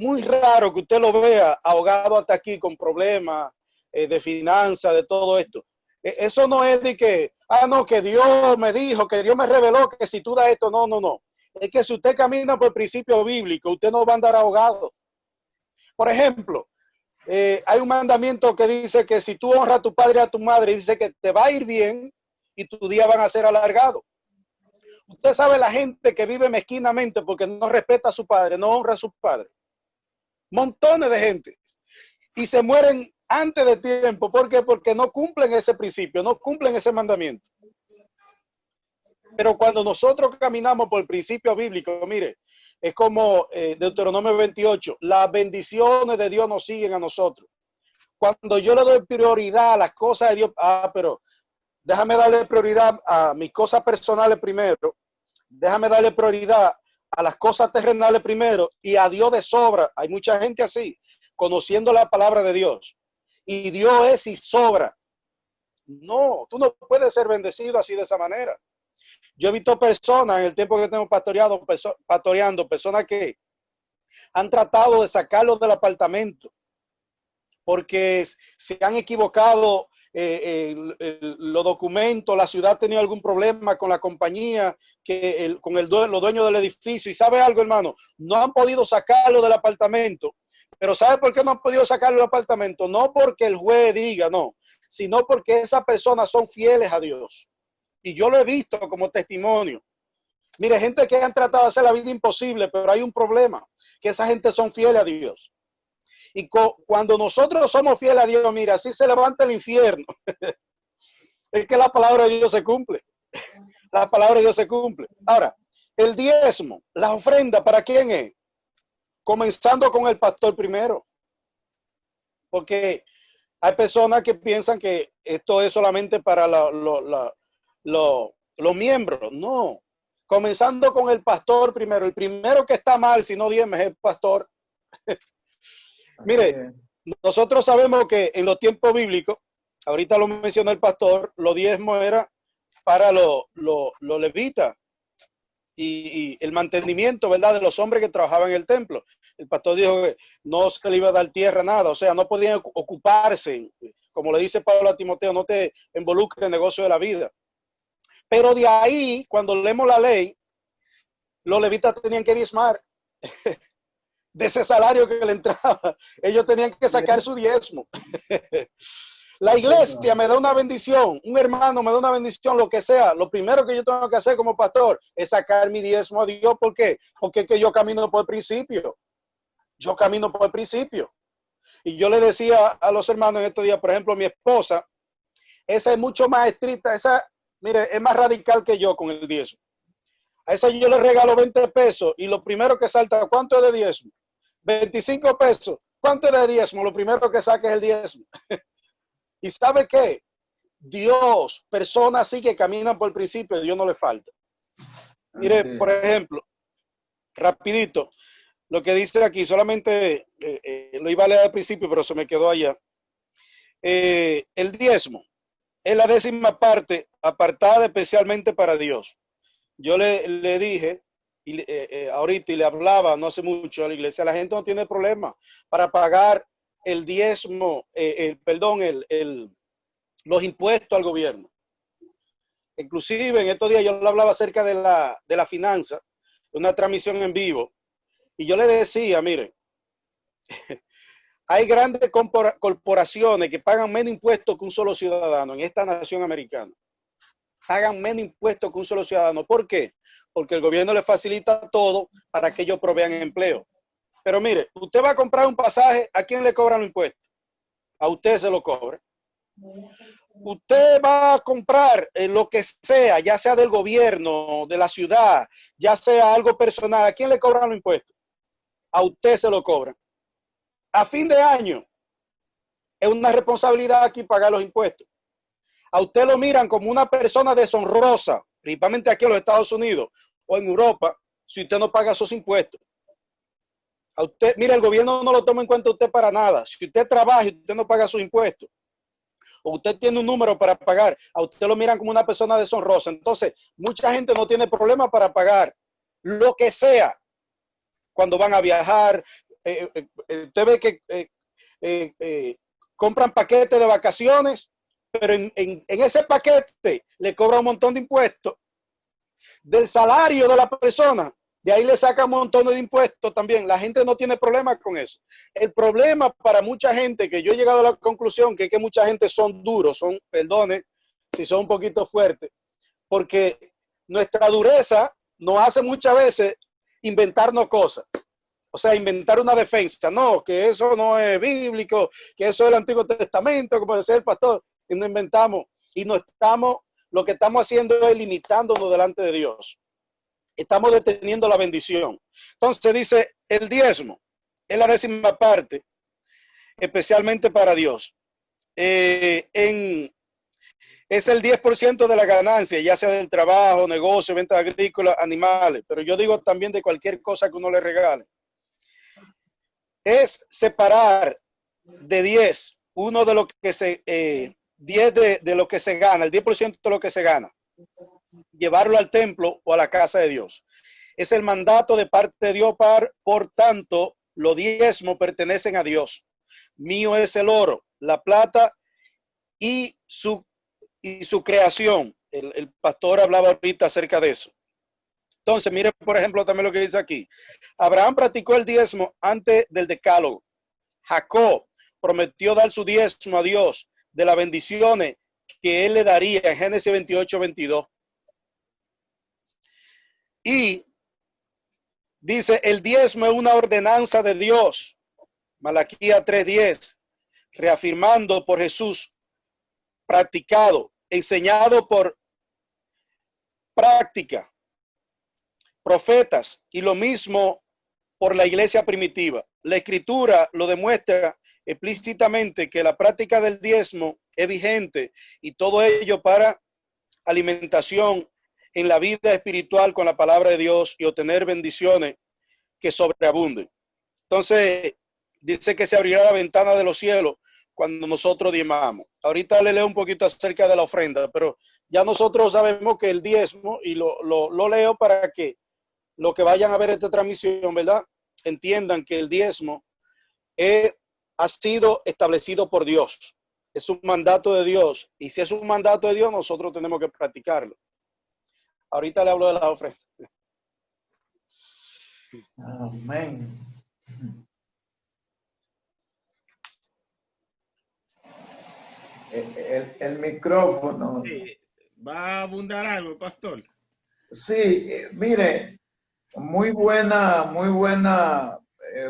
que usted lo vea ahogado hasta aquí con problemas de finanzas, de todo esto. Eso no es de que, no, que Dios me dijo, que Dios me reveló que si tú das esto, no. Es que si usted camina por principio bíblico, usted no va a andar ahogado. Por ejemplo, hay un mandamiento que dice que si tú honras a tu padre y a tu madre, dice que te va a ir bien y tus días van a ser alargados. Usted sabe la gente que vive mezquinamente porque no respeta a su padre, no honra a su padre. Montones de gente. Y se mueren antes de tiempo. ¿Por qué? Porque no cumplen ese principio, no cumplen ese mandamiento. Pero cuando nosotros caminamos por el principio bíblico, mire, es como Deuteronomio 28, las bendiciones de Dios nos siguen a nosotros. Cuando yo le doy prioridad a las cosas de Dios, pero déjame darle prioridad a mis cosas personales primero, déjame darle prioridad a las cosas terrenales primero y a Dios de sobra. Hay mucha gente así, conociendo la palabra de Dios. Y Dios es y sobra. No, tú no puedes ser bendecido así de esa manera. Yo he visto personas en el tiempo que tengo pastoreando, personas que han tratado de sacarlos del apartamento porque se han equivocado los documentos, la ciudad ha tenido algún problema con la compañía, los dueños del edificio. Y ¿sabe algo, hermano? No han podido sacarlo del apartamento, Pero ¿sabe por qué no han podido sacarlo del apartamento? No porque el juez diga, no, sino porque esas personas son fieles a Dios. Y yo lo he visto como testimonio. Mire, gente que han tratado de hacer la vida imposible, pero hay un problema, que esa gente son fieles a Dios. Y cuando nosotros somos fieles a Dios, mira, así se levanta el infierno. Es que la palabra de Dios se cumple. La palabra de Dios se cumple. Ahora, el diezmo, la ofrenda, ¿para quién es? Comenzando con el pastor primero. Porque hay personas que piensan que esto es solamente para los miembros. No. Comenzando con el pastor primero. El primero que está mal, si no diezma, es el pastor. Mire, nosotros sabemos que en los tiempos bíblicos, ahorita lo mencionó el pastor, los diezmos era para los levitas y el mantenimiento, ¿verdad?, de los hombres que trabajaban en el templo. El pastor dijo que no se le iba a dar tierra, nada, o sea, no podían ocuparse, como le dice Pablo a Timoteo, no te involucres en el negocio de la vida. Pero de ahí, cuando leemos la ley, los levitas tenían que diezmar. De ese salario que le entraba, ellos tenían que sacar su diezmo. La iglesia me da una bendición, un hermano me da una bendición, lo que sea. Lo primero que yo tengo que hacer como pastor es sacar mi diezmo a Dios. ¿Por qué? Porque es que yo camino por el principio. Yo camino por el principio. Y yo le decía a los hermanos en estos días, por ejemplo, mi esposa, esa es mucho más estricta, esa, mire, es más radical que yo con el diezmo. A esa yo le regalo 20 pesos y lo primero que salta, ¿cuánto es de diezmo? 25 pesos. ¿Cuánto es de diezmo? Lo primero que saque es el diezmo. ¿Y sabe qué? Dios, personas así que caminan por el principio, Dios no le falta. Mire, por ejemplo, rapidito, lo que dice aquí, solamente lo iba a leer al principio, pero se me quedó allá. El diezmo es la 10ª parte apartada especialmente para Dios. Yo le dije ahorita y le hablaba no hace mucho a la iglesia, la gente no tiene problema para pagar el diezmo, los impuestos al gobierno. Inclusive en estos días yo le hablaba acerca de la finanza, una transmisión en vivo, y yo le decía, mire, hay grandes corporaciones que pagan menos impuestos que un solo ciudadano en esta nación americana. Pagan menos impuestos que un solo ciudadano. ¿Por qué? Porque el gobierno le facilita todo para que ellos provean empleo. Pero mire, usted va a comprar un pasaje, ¿a quién le cobran los impuestos? A usted se lo cobra. Usted va a comprar lo que sea, ya sea del gobierno, de la ciudad, ya sea algo personal, ¿a quién le cobran los impuestos? A usted se lo cobran. A fin de año, es una responsabilidad aquí pagar los impuestos. A usted lo miran como una persona deshonrosa, principalmente aquí en los Estados Unidos o en Europa, si usted no paga sus impuestos. A usted, mira, el gobierno no lo toma en cuenta a usted para nada. Si usted trabaja y usted no paga sus impuestos, o usted tiene un número para pagar, a usted lo miran como una persona deshonrosa. Entonces, mucha gente no tiene problema para pagar lo que sea cuando van a viajar. Usted ve que compran paquetes de vacaciones, pero en ese paquete le cobra un montón de impuestos del salario de la persona. De ahí le saca un montón de impuestos también. La gente no tiene problema con eso. El problema para mucha gente, que yo he llegado a la conclusión que mucha gente son duros, perdone si son un poquito fuertes, porque nuestra dureza nos hace muchas veces inventarnos cosas. O sea, inventar una defensa. No, que eso no es bíblico, que eso es el Antiguo Testamento, como decía el pastor. Y no inventamos. Y lo que estamos haciendo es limitándonos delante de Dios. Estamos deteniendo la bendición. Entonces dice, el diezmo es la 10ª parte, especialmente para Dios. Es el 10% de la ganancia, ya sea del trabajo, negocio, venta agrícola, animales, pero yo digo también de cualquier cosa que uno le regale. Es separar de 10, uno de lo que se, 10 de lo que se gana, el 10% de lo que se gana, llevarlo al templo o a la casa de Dios. Es el mandato de parte de Dios, por tanto, los diezmos pertenecen a Dios. Mío es el oro, la plata y su creación. El pastor hablaba ahorita acerca de eso. Entonces, mire, por ejemplo, también lo que dice aquí. Abraham practicó el diezmo antes del decálogo. Jacob prometió dar su diezmo a Dios de las bendiciones que él le daría en Génesis 28:22. Y dice, el diezmo es una ordenanza de Dios, Malaquías 3:10, reafirmando por Jesús, practicado, enseñado por práctica, profetas, y lo mismo por la iglesia primitiva. La escritura lo demuestra explícitamente que la práctica del diezmo es vigente, y todo ello para alimentación en la vida espiritual con la palabra de Dios y obtener bendiciones que sobreabunden. Entonces, dice que se abrirá la ventana de los cielos cuando nosotros diezmamos. Ahorita le leo un poquito acerca de la ofrenda, pero ya nosotros sabemos que el diezmo, y lo leo para que los que vayan a ver esta transmisión, ¿verdad?, entiendan que el diezmo ha sido establecido por Dios. Es un mandato de Dios, y si es un mandato de Dios, nosotros tenemos que practicarlo. Ahorita le hablo de la ofrenda. Amén. El micrófono. Sí, ¿va a abundar algo, pastor? Sí, mire,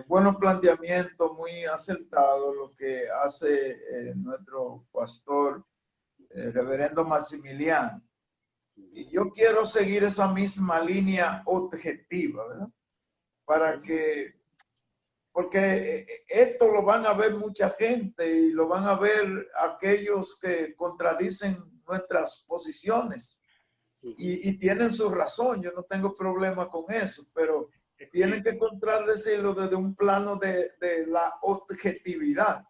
buenos planteamientos, muy acertado lo que hace nuestro pastor, reverendo Maximiliano. Y yo quiero seguir esa misma línea objetiva, ¿verdad? Porque esto lo van a ver mucha gente y lo van a ver aquellos que contradicen nuestras posiciones y tienen su razón. Yo no tengo problema con eso, pero tienen que contradecirlo desde un plano de la objetividad.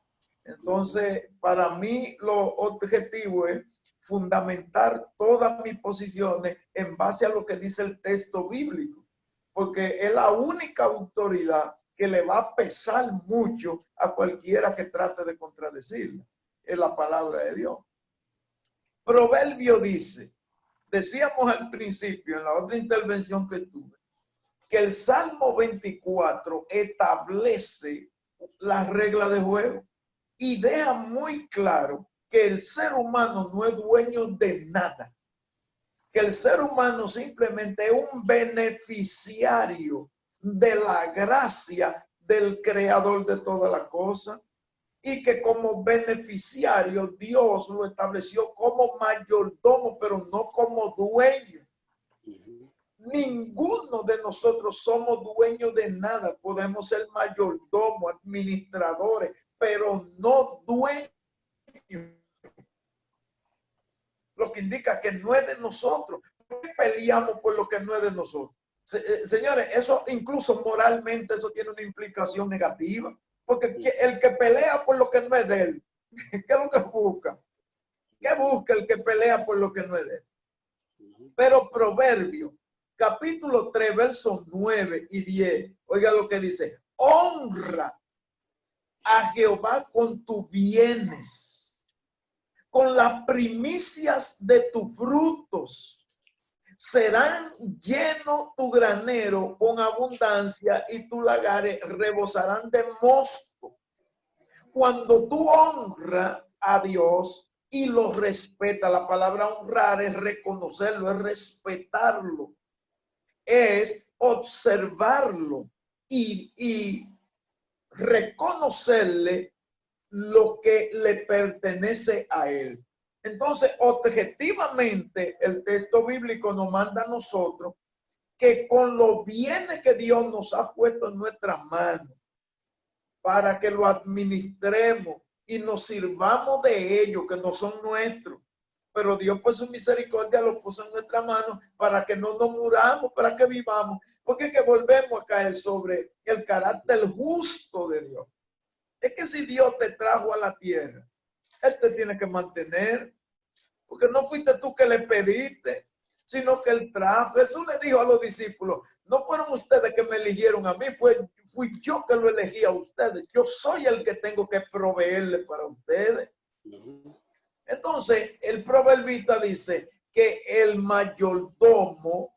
Entonces, para mí lo objetivo es fundamentar todas mis posiciones en base a lo que dice el texto bíblico, porque es la única autoridad que le va a pesar mucho a cualquiera que trate de contradecirla. Es la palabra de Dios. Proverbio dice, decíamos al principio, en la otra intervención que tuve, que el Salmo 24 establece las reglas de juego y deja muy claro que el ser humano no es dueño de nada, que el ser humano simplemente es un beneficiario de la gracia del creador de todas las cosas, y que como beneficiario Dios lo estableció como mayordomo, pero no como dueño. Ninguno de nosotros somos dueños de nada. Podemos ser mayordomo, administradores, pero no dueños. Lo que indica que no es de nosotros. ¿Por qué peleamos por lo que no es de nosotros? Señores, eso incluso moralmente eso tiene una implicación negativa, porque el que pelea por lo que no es de él, ¿qué es lo que busca? ¿Qué busca el que pelea por lo que no es de él? Pero Proverbio, capítulo 3, versos 9 y 10, oiga lo que dice: honra a Jehová con tus bienes, con las primicias de tus frutos. Serán llenos tu granero con abundancia y tus lagares rebosarán de mosto. Cuando tú honras a Dios y lo respetas, la palabra honrar es reconocerlo, es respetarlo, es observarlo y reconocerle lo que le pertenece a él. Entonces, objetivamente, el texto bíblico nos manda a nosotros que con los bienes que Dios nos ha puesto en nuestras manos, para que lo administremos y nos sirvamos de ellos, que no son nuestros, pero Dios por su misericordia lo puso en nuestras manos para que no nos muramos, para que vivamos, porque es que volvemos a caer sobre el carácter justo de Dios. Es que si Dios te trajo a la tierra, Él te tiene que mantener, porque no fuiste tú que le pediste, sino que Él trajo. Jesús le dijo a los discípulos: no fueron ustedes que me eligieron a mí, fui yo que lo elegí a ustedes. Yo soy el que tengo que proveerle para ustedes. Entonces, el proverbista dice que el mayordomo,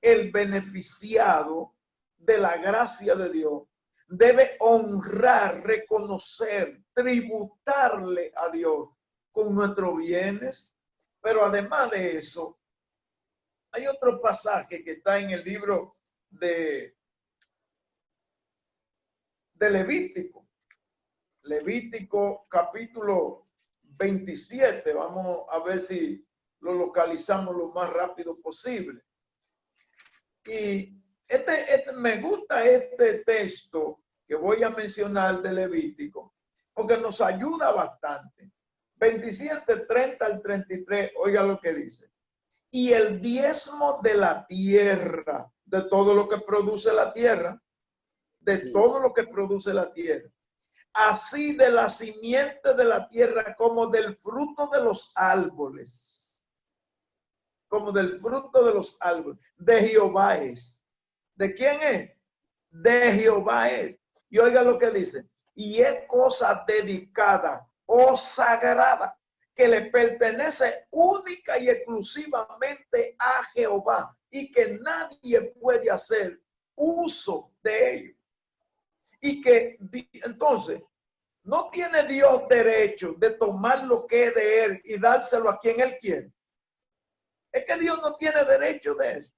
el beneficiado de la gracia de Dios, debe honrar, reconocer, tributarle a Dios con nuestros bienes. Pero además de eso, hay otro pasaje que está en el libro de Levítico. Levítico capítulo 27. Vamos a ver si lo localizamos lo más rápido posible. Y me gusta este texto que voy a mencionar de Levítico, porque nos ayuda bastante. 27, 30 al 33, oiga lo que dice. Y el diezmo de la tierra, de todo lo que produce la tierra, de todo lo que produce la tierra, así de la simiente de la tierra como del fruto de los árboles, como del fruto de los árboles, de Jehová es. ¿De quién es? De Jehová es. Y oiga lo que dice. Y es cosa dedicada o sagrada que le pertenece única y exclusivamente a Jehová y que nadie puede hacer uso de ello. Y que entonces no tiene Dios derecho de tomar lo que es de él y dárselo a quien él quiere. Es que Dios no tiene derecho de eso.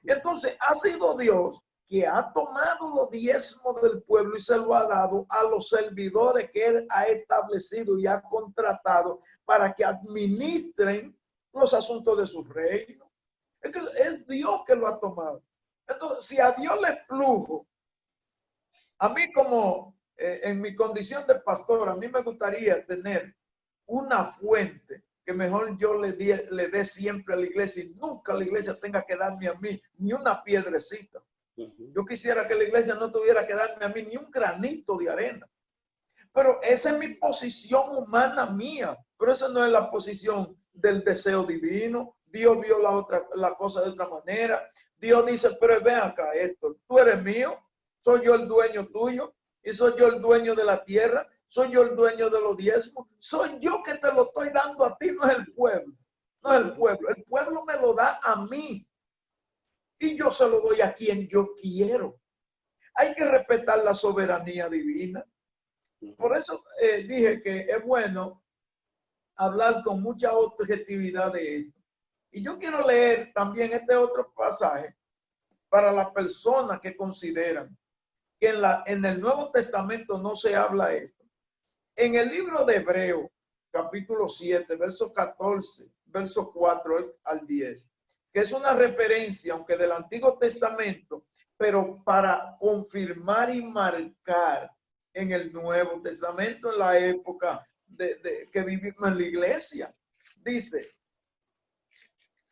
Y entonces ha sido Dios que ha tomado los diezmos del pueblo y se lo ha dado a los servidores que él ha establecido y ha contratado para que administren los asuntos de su reino. Es que es Dios que lo ha tomado. Entonces, si a Dios le plugo, a mí como en mi condición de pastor, a mí me gustaría tener una fuente que mejor yo le dé siempre a la iglesia y nunca la iglesia tenga que darme a mí ni una piedrecita. Yo quisiera que la iglesia no tuviera que darme a mí ni un granito de arena. Pero esa es mi posición humana mía. Pero esa no es la posición del deseo divino. Dios vio la cosa de otra manera. Dios dice, pero ven acá, Héctor, tú eres mío, soy yo el dueño tuyo y soy yo el dueño de la tierra. Soy yo el dueño de los diezmos. Soy yo que te lo estoy dando a ti, no es el pueblo. No es el pueblo. El pueblo me lo da a mí. Y yo se lo doy a quien yo quiero. Hay que respetar la soberanía divina. Por eso dije que es bueno hablar con mucha objetividad de esto. Y yo quiero leer también este otro pasaje para las personas que consideran que en el Nuevo Testamento no se habla esto. En el libro de Hebreo, capítulo 7, verso 14, verso 4 al 10, que es una referencia, aunque del Antiguo Testamento, pero para confirmar y marcar en el Nuevo Testamento, en la época que vivimos en la iglesia. Dice,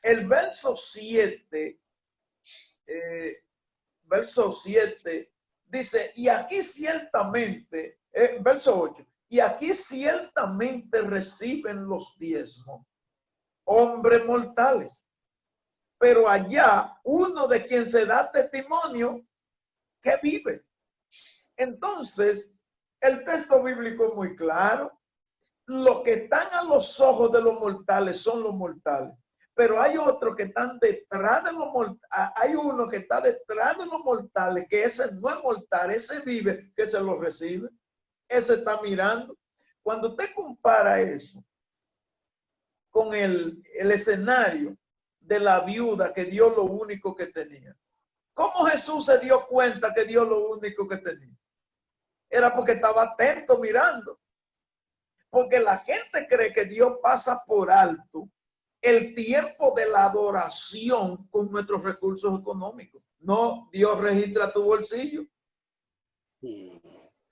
el verso 7, dice, y aquí ciertamente, verso 8, y aquí ciertamente reciben los diezmos hombres mortales, pero allá uno de quien se da testimonio que vive. Entonces, el texto bíblico es muy claro. Los que están a los ojos de los mortales son los mortales, pero hay otros que están detrás de los mortales. Hay uno que está detrás de los mortales, que ese no es mortal, ese vive, que se lo recibe. Ese está mirando. Cuando usted compara eso con el escenario de la viuda que dio lo único que tenía, ¿cómo Jesús se dio cuenta que dio lo único que tenía? Era porque estaba atento mirando. Porque la gente cree que Dios pasa por alto el tiempo de la adoración con nuestros recursos económicos. No, Dios registra tu bolsillo.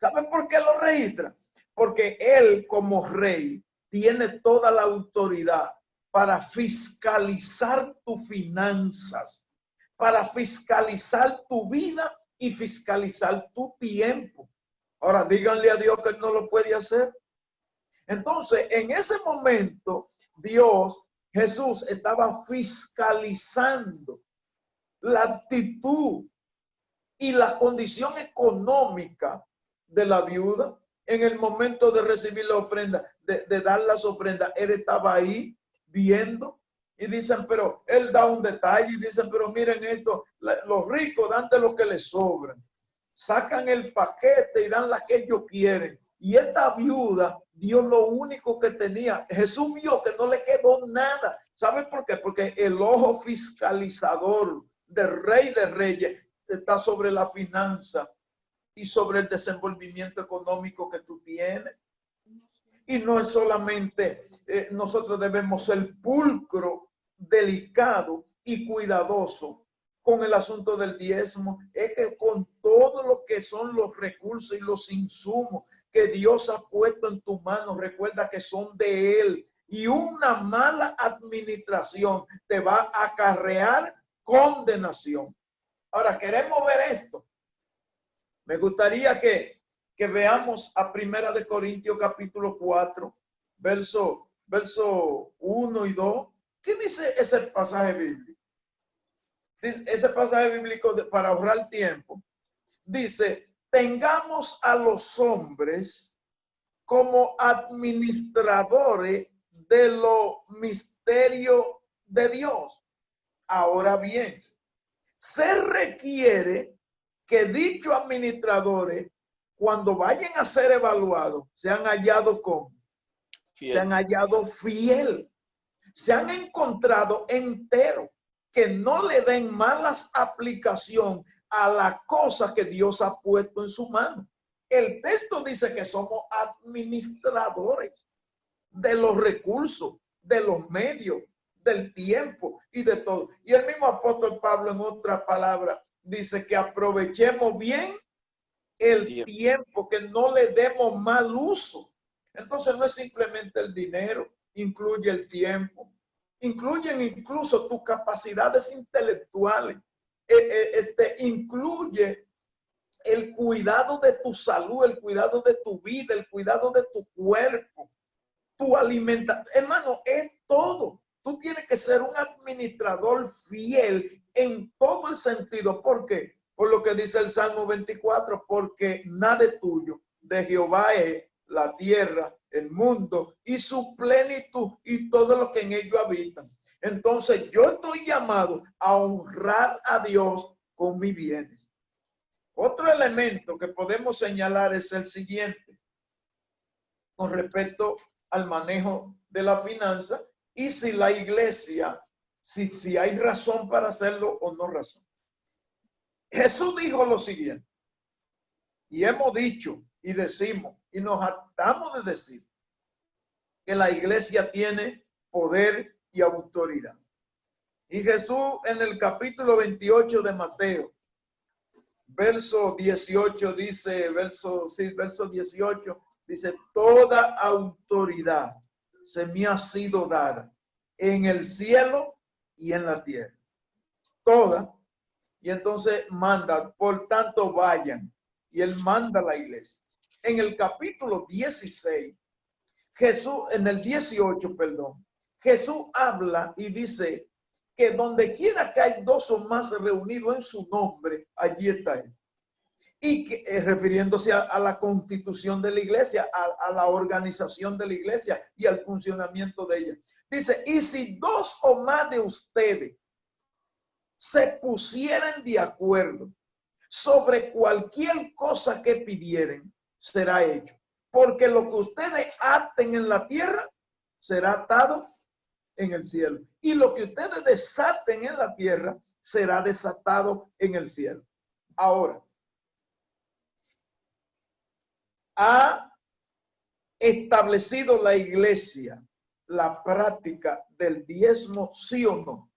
¿Saben por qué lo registra? Porque Él, como rey, tiene toda la autoridad para fiscalizar tus finanzas, para fiscalizar tu vida y fiscalizar tu tiempo. Ahora, díganle a Dios que Él no lo puede hacer. Entonces, en ese momento, Jesús estaba fiscalizando la actitud y la condición económica de la viuda en el momento de recibir la ofrenda, de dar las ofrendas. Él estaba ahí viendo y dicen, pero él da un detalle y dicen, pero miren esto, los ricos dan de lo que les sobra. sacan el paquete y dan la que ellos quieren. Y esta viuda dio lo único que tenía. Jesús vio que no le quedó nada. ¿Sabes por qué? Porque el ojo fiscalizador del Rey de Reyes está sobre la finanza y sobre el desenvolvimiento económico que tú tienes. Y no es solamente, nosotros debemos ser pulcro, delicado y cuidadoso con el asunto del diezmo. Es que con todo lo que son los recursos y los insumos que Dios ha puesto en tu mano, recuerda que son de Él. Y una mala administración te va a acarrear condenación. Ahora, queremos ver esto. Me gustaría que veamos a Primera de Corintios capítulo 4, verso 1 y 2. ¿Qué dice ese pasaje bíblico? Dice, ese pasaje bíblico para ahorrar tiempo. Dice, tengamos a los hombres como administradores de los misterios de Dios. Ahora bien, se requiere que dichos administradores, cuando vayan a ser evaluados, sean hallados como se han hallado fiel, se han encontrado entero, que no le den malas aplicación a las cosas que Dios ha puesto en su mano. El texto dice que somos administradores de los recursos, de los medios, del tiempo y de todo. Y el mismo apóstol Pablo, en otra palabra, dice que aprovechemos bien el tiempo, que no le demos mal uso. Entonces no es simplemente el dinero, incluye el tiempo, incluyen incluso tus capacidades intelectuales, incluye el cuidado de tu salud, el cuidado de tu vida, el cuidado de tu cuerpo, tu alimentación. Hermano, es todo. Tú tienes que ser un administrador fiel en todo el sentido. ¿Por qué? Por lo que dice el Salmo 24, porque nada es tuyo, de Jehová es la tierra, el mundo y su plenitud y todo lo que en ello habitan. Entonces yo estoy llamado a honrar a Dios con mis bienes. Otro elemento que podemos señalar es el siguiente, con respecto al manejo de la finanza y si la iglesia, si hay razón para hacerlo o no razón. Jesús dijo lo siguiente, y hemos dicho y decimos, y nos hartamos de decir, que la iglesia tiene poder y autoridad. Y Jesús en el capítulo 28 de Mateo, verso 18 dice, verso 18, dice, toda autoridad se me ha sido dada en el cielo y en la tierra. Toda. Y entonces manda, por tanto vayan. Y él manda a la iglesia. En el capítulo 16, Jesús, en el 18, perdón, Jesús habla y dice que donde quiera que hay dos o más reunidos en su nombre, allí está él. Y que, refiriéndose a la constitución de la iglesia, a la organización de la iglesia y al funcionamiento de ella. Dice, y si dos o más de ustedes se pusieran de acuerdo sobre cualquier cosa que pidieren, será hecho. Porque lo que ustedes aten en la tierra, será atado en el cielo. Y lo que ustedes desaten en la tierra, será desatado en el cielo. Ahora, ¿ha establecido la iglesia la práctica del diezmo, sí o no?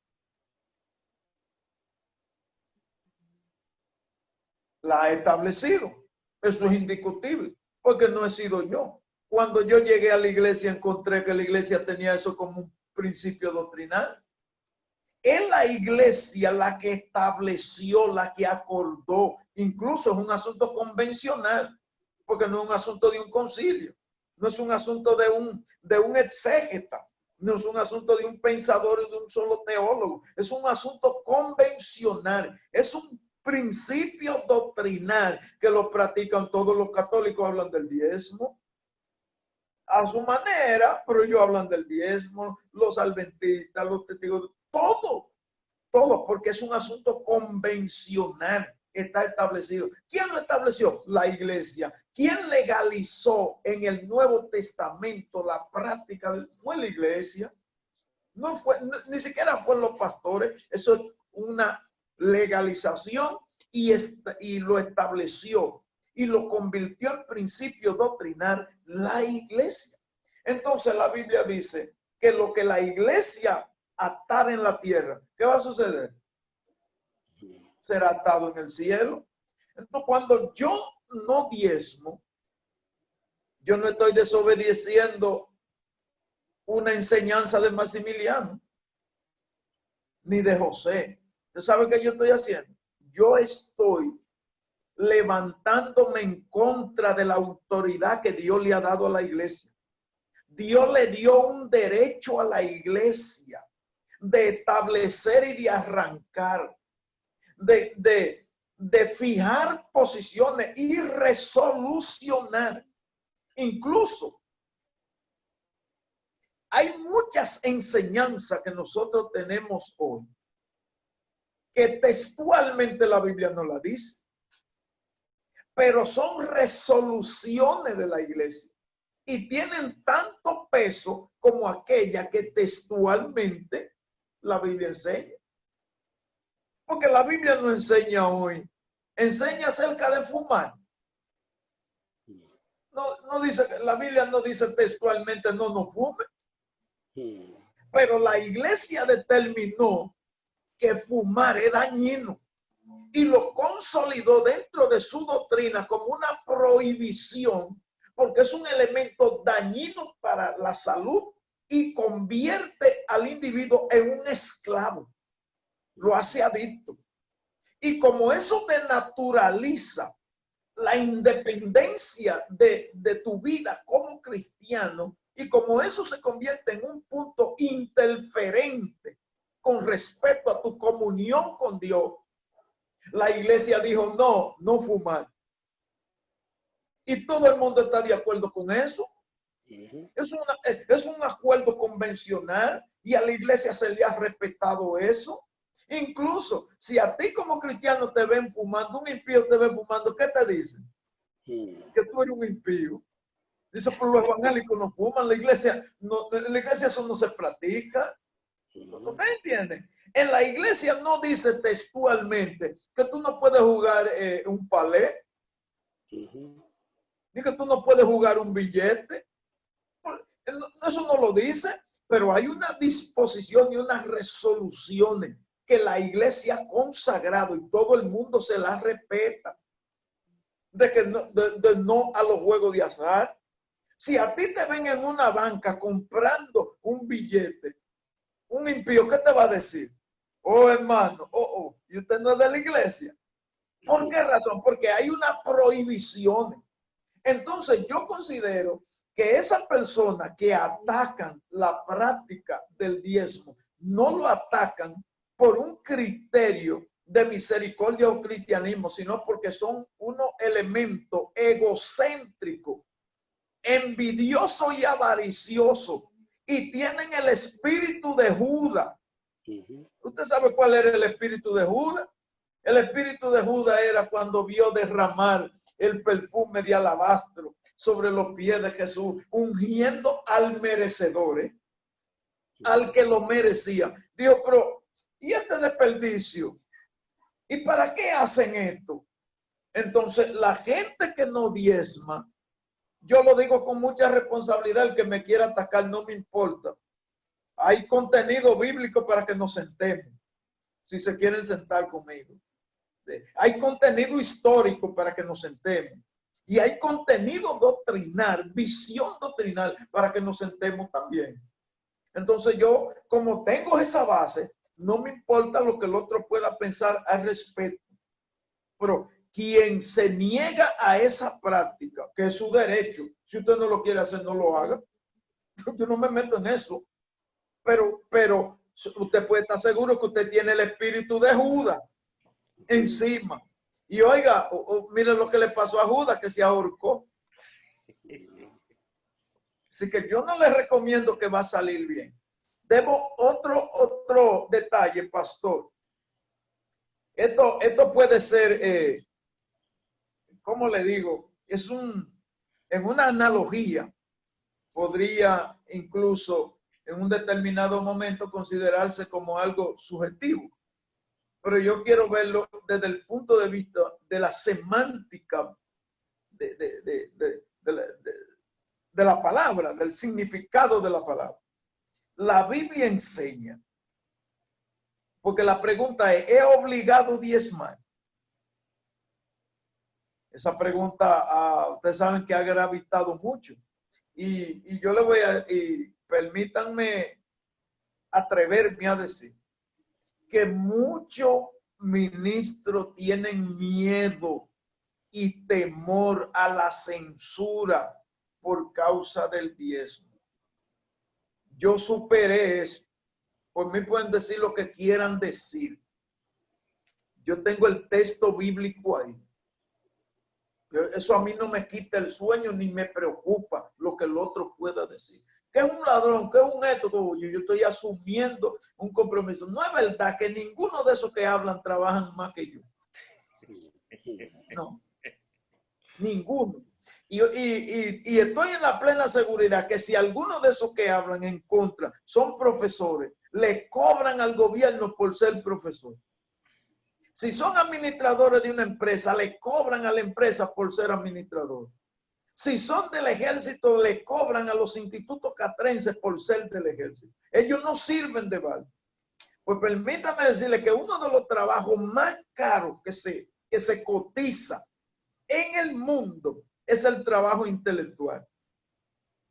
La ha establecido. Eso es indiscutible, porque no he sido yo. Cuando yo llegué a la iglesia, encontré que la iglesia tenía eso como un principio doctrinal. Es la iglesia la que estableció, la que acordó. Incluso es un asunto convencional, porque no es un asunto de un concilio, no es un asunto de un exégeta, no es un asunto de un pensador y de un solo teólogo. Es un asunto convencional, es un principio doctrinal que lo practican todos los católicos. Hablan del diezmo a su manera, pero ellos hablan del diezmo, los adventistas, los testigos, todo, porque es un asunto convencional. está establecido. ¿Quién lo estableció? La iglesia. ¿Quién legalizó en el Nuevo Testamento la práctica? Fue la iglesia. No fue, ni siquiera fueron los pastores. Eso es una legalización y lo estableció y lo convirtió en principio doctrinal la iglesia. Entonces la Biblia dice que lo que la iglesia atar en la tierra, ¿qué va a suceder? Será atado en el cielo. Entonces, cuando yo no diezmo, yo no estoy desobedeciendo una enseñanza de Maximiliano ni de José. ¿Usted sabe qué yo estoy haciendo? Yo estoy levantándome en contra de la autoridad que Dios le ha dado a la iglesia. Dios le dio un derecho a la iglesia de establecer y de arrancar, de fijar posiciones y resolucionar. Incluso hay muchas enseñanzas que nosotros tenemos hoy que textualmente la Biblia no la dice, pero son resoluciones de la iglesia y tienen tanto peso como aquella que textualmente la Biblia enseña. Porque la Biblia no enseña hoy, enseña acerca de fumar. No dice, la Biblia no dice textualmente no fume. Pero la iglesia determinó que fumar es dañino y lo consolidó dentro de su doctrina como una prohibición, porque es un elemento dañino para la salud y convierte al individuo en un esclavo, lo hace adicto. Y como eso denaturaliza la independencia de tu vida como cristiano, y como eso se convierte en un punto interferente con respecto a tu comunión con Dios, la iglesia dijo no fumar. Y todo el mundo está de acuerdo con eso. Es un acuerdo convencional y a la iglesia se le ha respetado eso. Incluso si a ti como cristiano te ven fumando, un impío te ve fumando, ¿qué te dicen? Que tú eres un impío. Dice, por los evangélicos no fuman, la iglesia eso no se practica. ¿Ustedes entienden? En la iglesia no dice textualmente que tú no puedes jugar un palé, ni que tú no puedes jugar un billete. Eso no lo dice, pero hay una disposición y unas resoluciones que la iglesia ha consagrado y todo el mundo se las respeta. De no a los juegos de azar. Si a ti te ven en una banca comprando un billete, un impío, ¿qué te va a decir? Oh, hermano, y usted no es de la iglesia. ¿Por qué razón? Porque hay una prohibición. Entonces, yo considero que esas personas que atacan la práctica del diezmo, no lo atacan por un criterio de misericordia o cristianismo, sino porque son unos elementos egocéntricos, envidioso y avaricioso, y tienen el espíritu de Judas. ¿Usted sabe cuál era el espíritu de Judas? El espíritu de Judas era cuando vio derramar el perfume de alabastro sobre los pies de Jesús, ungiendo al merecedor, al que lo merecía. Dijo, pero ¿y este desperdicio? ¿Y para qué hacen esto? Entonces, la gente que no diezma, yo lo digo con mucha responsabilidad, el que me quiera atacar no me importa. Hay contenido bíblico para que nos sentemos, si se quieren sentar conmigo. Hay contenido histórico para que nos sentemos. Y hay contenido doctrinal, visión doctrinal para que nos sentemos también. Entonces yo, como tengo esa base, no me importa lo que el otro pueda pensar al respecto. Pero quien se niega a esa práctica, que es su derecho, si usted no lo quiere hacer, no lo haga. Yo no me meto en eso. Pero usted puede estar seguro que usted tiene el espíritu de Judas encima. Y oiga, mire lo que le pasó a Judas, que se ahorcó. Así que yo no le recomiendo que va a salir bien. Debo otro detalle, pastor. Esto puede ser, ¿cómo le digo? En una analogía, podría incluso en un determinado momento considerarse como algo subjetivo. Pero yo quiero verlo desde el punto de vista de la semántica de la palabra, del significado de la palabra. La Biblia enseña, porque la pregunta ¿es obligado diezmar? Esa pregunta, ustedes saben que ha gravitado mucho. Y yo le voy y permítanme atreverme a decir que muchos ministros tienen miedo y temor a la censura por causa del diezmo. Yo superé eso. Por mí pueden decir lo que quieran decir. Yo tengo el texto bíblico ahí. Eso a mí no me quita el sueño ni me preocupa lo que el otro pueda decir. Que es un ladrón, que es un esto, yo estoy asumiendo un compromiso. No es verdad que ninguno de esos que hablan trabajan más que yo. No, ninguno. Y estoy en la plena seguridad que si alguno de esos que hablan en contra son profesores, le cobran al gobierno por ser profesor. Si son administradores de una empresa, le cobran a la empresa por ser administrador. Si son del ejército, le cobran a los institutos castrenses por ser del ejército. Ellos no sirven de balde. Pues permítame decirle que uno de los trabajos más caros que se cotiza en el mundo es el trabajo intelectual.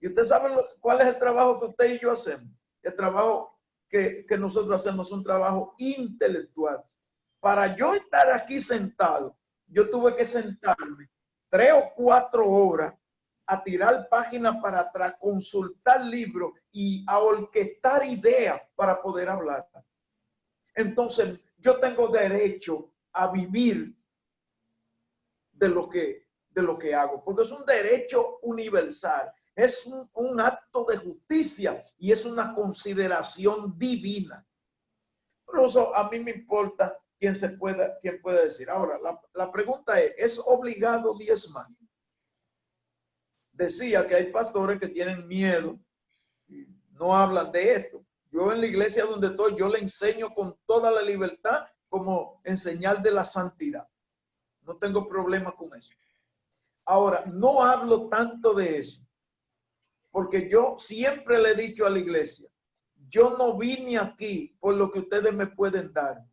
Y usted sabe cuál es el trabajo que usted y yo hacemos. El trabajo que nosotros hacemos es un trabajo intelectual. Para yo estar aquí sentado, yo tuve que sentarme 3 o 4 horas a tirar páginas para atrás, consultar libros y a orquestar ideas para poder hablar. Entonces, yo tengo derecho a vivir de lo que hago, porque es un derecho universal, es un acto de justicia y es una consideración divina. Por eso a mí me importa quién puede decir. Ahora, la pregunta es obligado diezmar? Decía que hay pastores que tienen miedo y no hablan de esto. Yo en la iglesia donde estoy, yo le enseño con toda la libertad como enseñar de la santidad. No tengo problema con eso. Ahora, no hablo tanto de eso, porque yo siempre le he dicho a la iglesia, yo no vine aquí por lo que ustedes me pueden dar.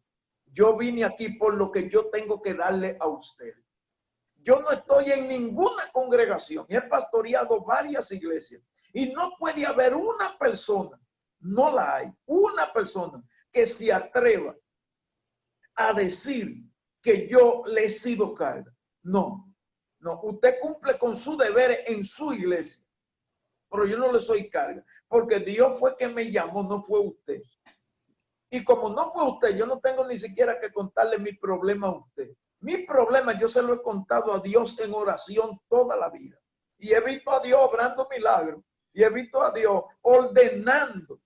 Yo vine aquí por lo que yo tengo que darle a ustedes. Yo no estoy en ninguna congregación. He pastoreado varias iglesias. Y no puede haber una persona, no la hay, una persona que se atreva a decir que yo le he sido carga. No, usted cumple con su deber en su iglesia. Pero yo no le soy carga. Porque Dios fue que me llamó, no fue usted. Y como no fue usted, yo no tengo ni siquiera que contarle mi problema a usted. Mi problema yo se lo he contado a Dios en oración toda la vida. Y he visto a Dios obrando milagros. Y he visto a Dios ordenando,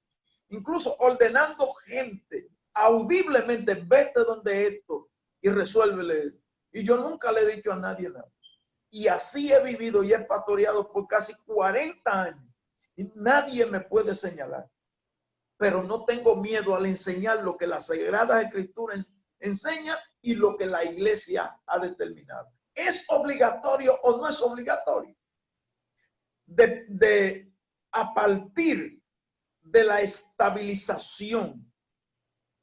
incluso ordenando gente audiblemente, vete donde esto y resuélvele. Y yo nunca le he dicho a nadie nada. Y así he vivido y he pastoreado por casi 40 años. Y nadie me puede señalar. Pero no tengo miedo al enseñar lo que las Sagradas Escrituras enseña y lo que la iglesia ha determinado. ¿Es obligatorio o no es obligatorio? A partir de la estabilización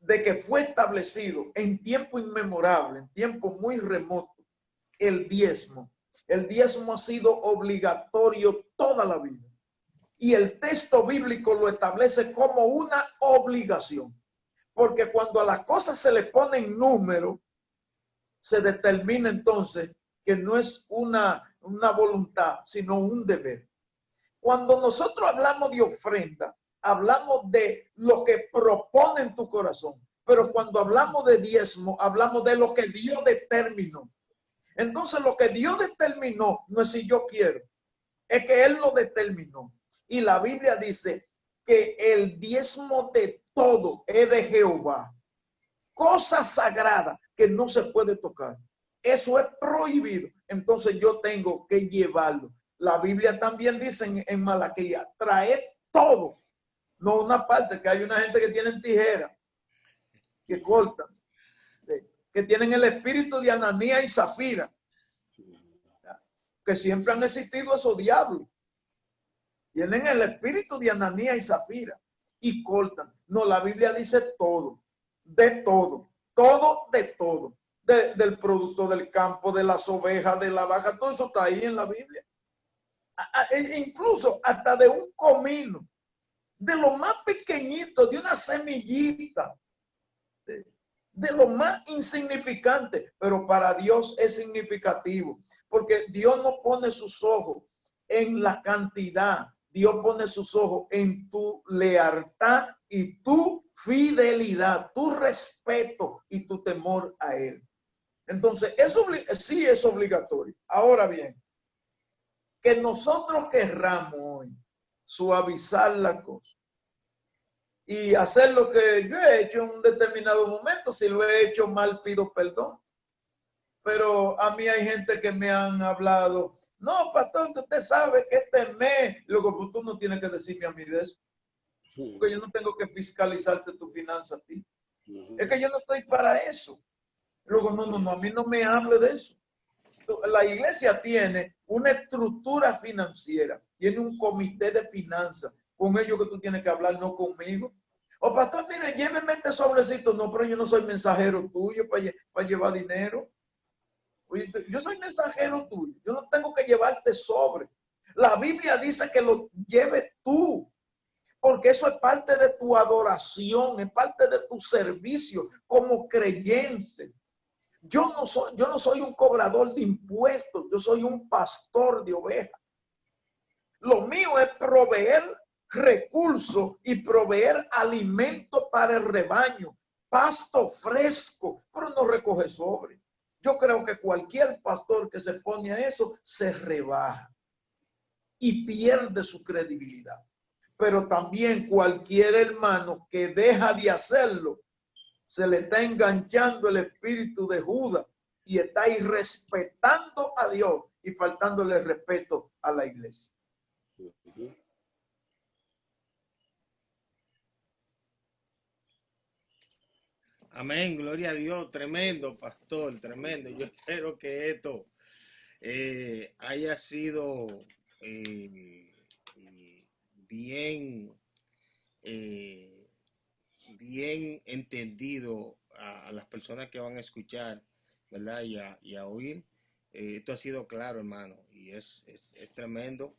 de que fue establecido en tiempo inmemorable, en tiempo muy remoto, el diezmo. El diezmo ha sido obligatorio toda la vida. Y el texto bíblico lo establece como una obligación. Porque cuando a las cosas se le ponen número, se determina entonces que no es una voluntad, sino un deber. Cuando nosotros hablamos de ofrenda, hablamos de lo que propone en tu corazón. Pero cuando hablamos de diezmo, hablamos de lo que Dios determinó. Entonces lo que Dios determinó no es si yo quiero, es que Él lo determinó. Y la Biblia dice que el diezmo de todo es de Jehová. Cosa sagrada que no se puede tocar. Eso es prohibido. Entonces yo tengo que llevarlo. La Biblia también dice en Malaquías, traed todo. No una parte, que hay una gente que tienen tijera, que cortan, que tienen el espíritu de Ananías y Zafira, que siempre han existido esos diablos. Tienen el espíritu de Ananías y Zafira y cortan. No, la Biblia dice todo, de todo, todo de todo. Del producto del campo, de las ovejas, de la vaca, todo eso está ahí en la Biblia. Incluso hasta de un comino, de lo más pequeñito, de una semillita, de lo más insignificante, pero para Dios es significativo, porque Dios no pone sus ojos en la cantidad, Dios pone sus ojos en tu lealtad y tu fidelidad, tu respeto y tu temor a Él. Entonces, eso sí es obligatorio. Ahora bien, que nosotros querramos hoy suavizar la cosa y hacer lo que yo he hecho en un determinado momento. Si lo he hecho mal, pido perdón. Pero a mí hay gente que me han hablado, no, pastor, que usted sabe que este mes, luego pues, tú no tienes que decirme a mí de eso. Porque yo no tengo que fiscalizarte tu finanza a ti. Es que yo no estoy para eso. Luego, no, a mí no me hable de eso. La iglesia tiene una estructura financiera, tiene un comité de finanzas. Con ellos que tú tienes que hablar, no conmigo. O pastor, mire, lléveme este sobrecito. No, pero yo no soy mensajero tuyo para llevar dinero. Oye, yo soy mensajero tuyo. Yo no tengo que llevarte sobre. La Biblia dice que lo lleves tú, porque eso es parte de tu adoración, es parte de tu servicio como creyente. Yo no soy un cobrador de impuestos, yo soy un pastor de ovejas. Lo mío es proveer recursos y proveer alimento para el rebaño, pasto fresco, pero no recoge sobre. Yo creo que cualquier pastor que se pone a eso se rebaja y pierde su credibilidad. Pero también cualquier hermano que deja de hacerlo, se le está enganchando el espíritu de Judas y está irrespetando a Dios y faltándole respeto a la iglesia. Amén, gloria a Dios, tremendo, pastor, tremendo. Yo espero que esto haya sido bien, bien entendido a las personas que van a escuchar, ¿verdad? Y a oír. Esto ha sido claro, hermano, y es tremendo.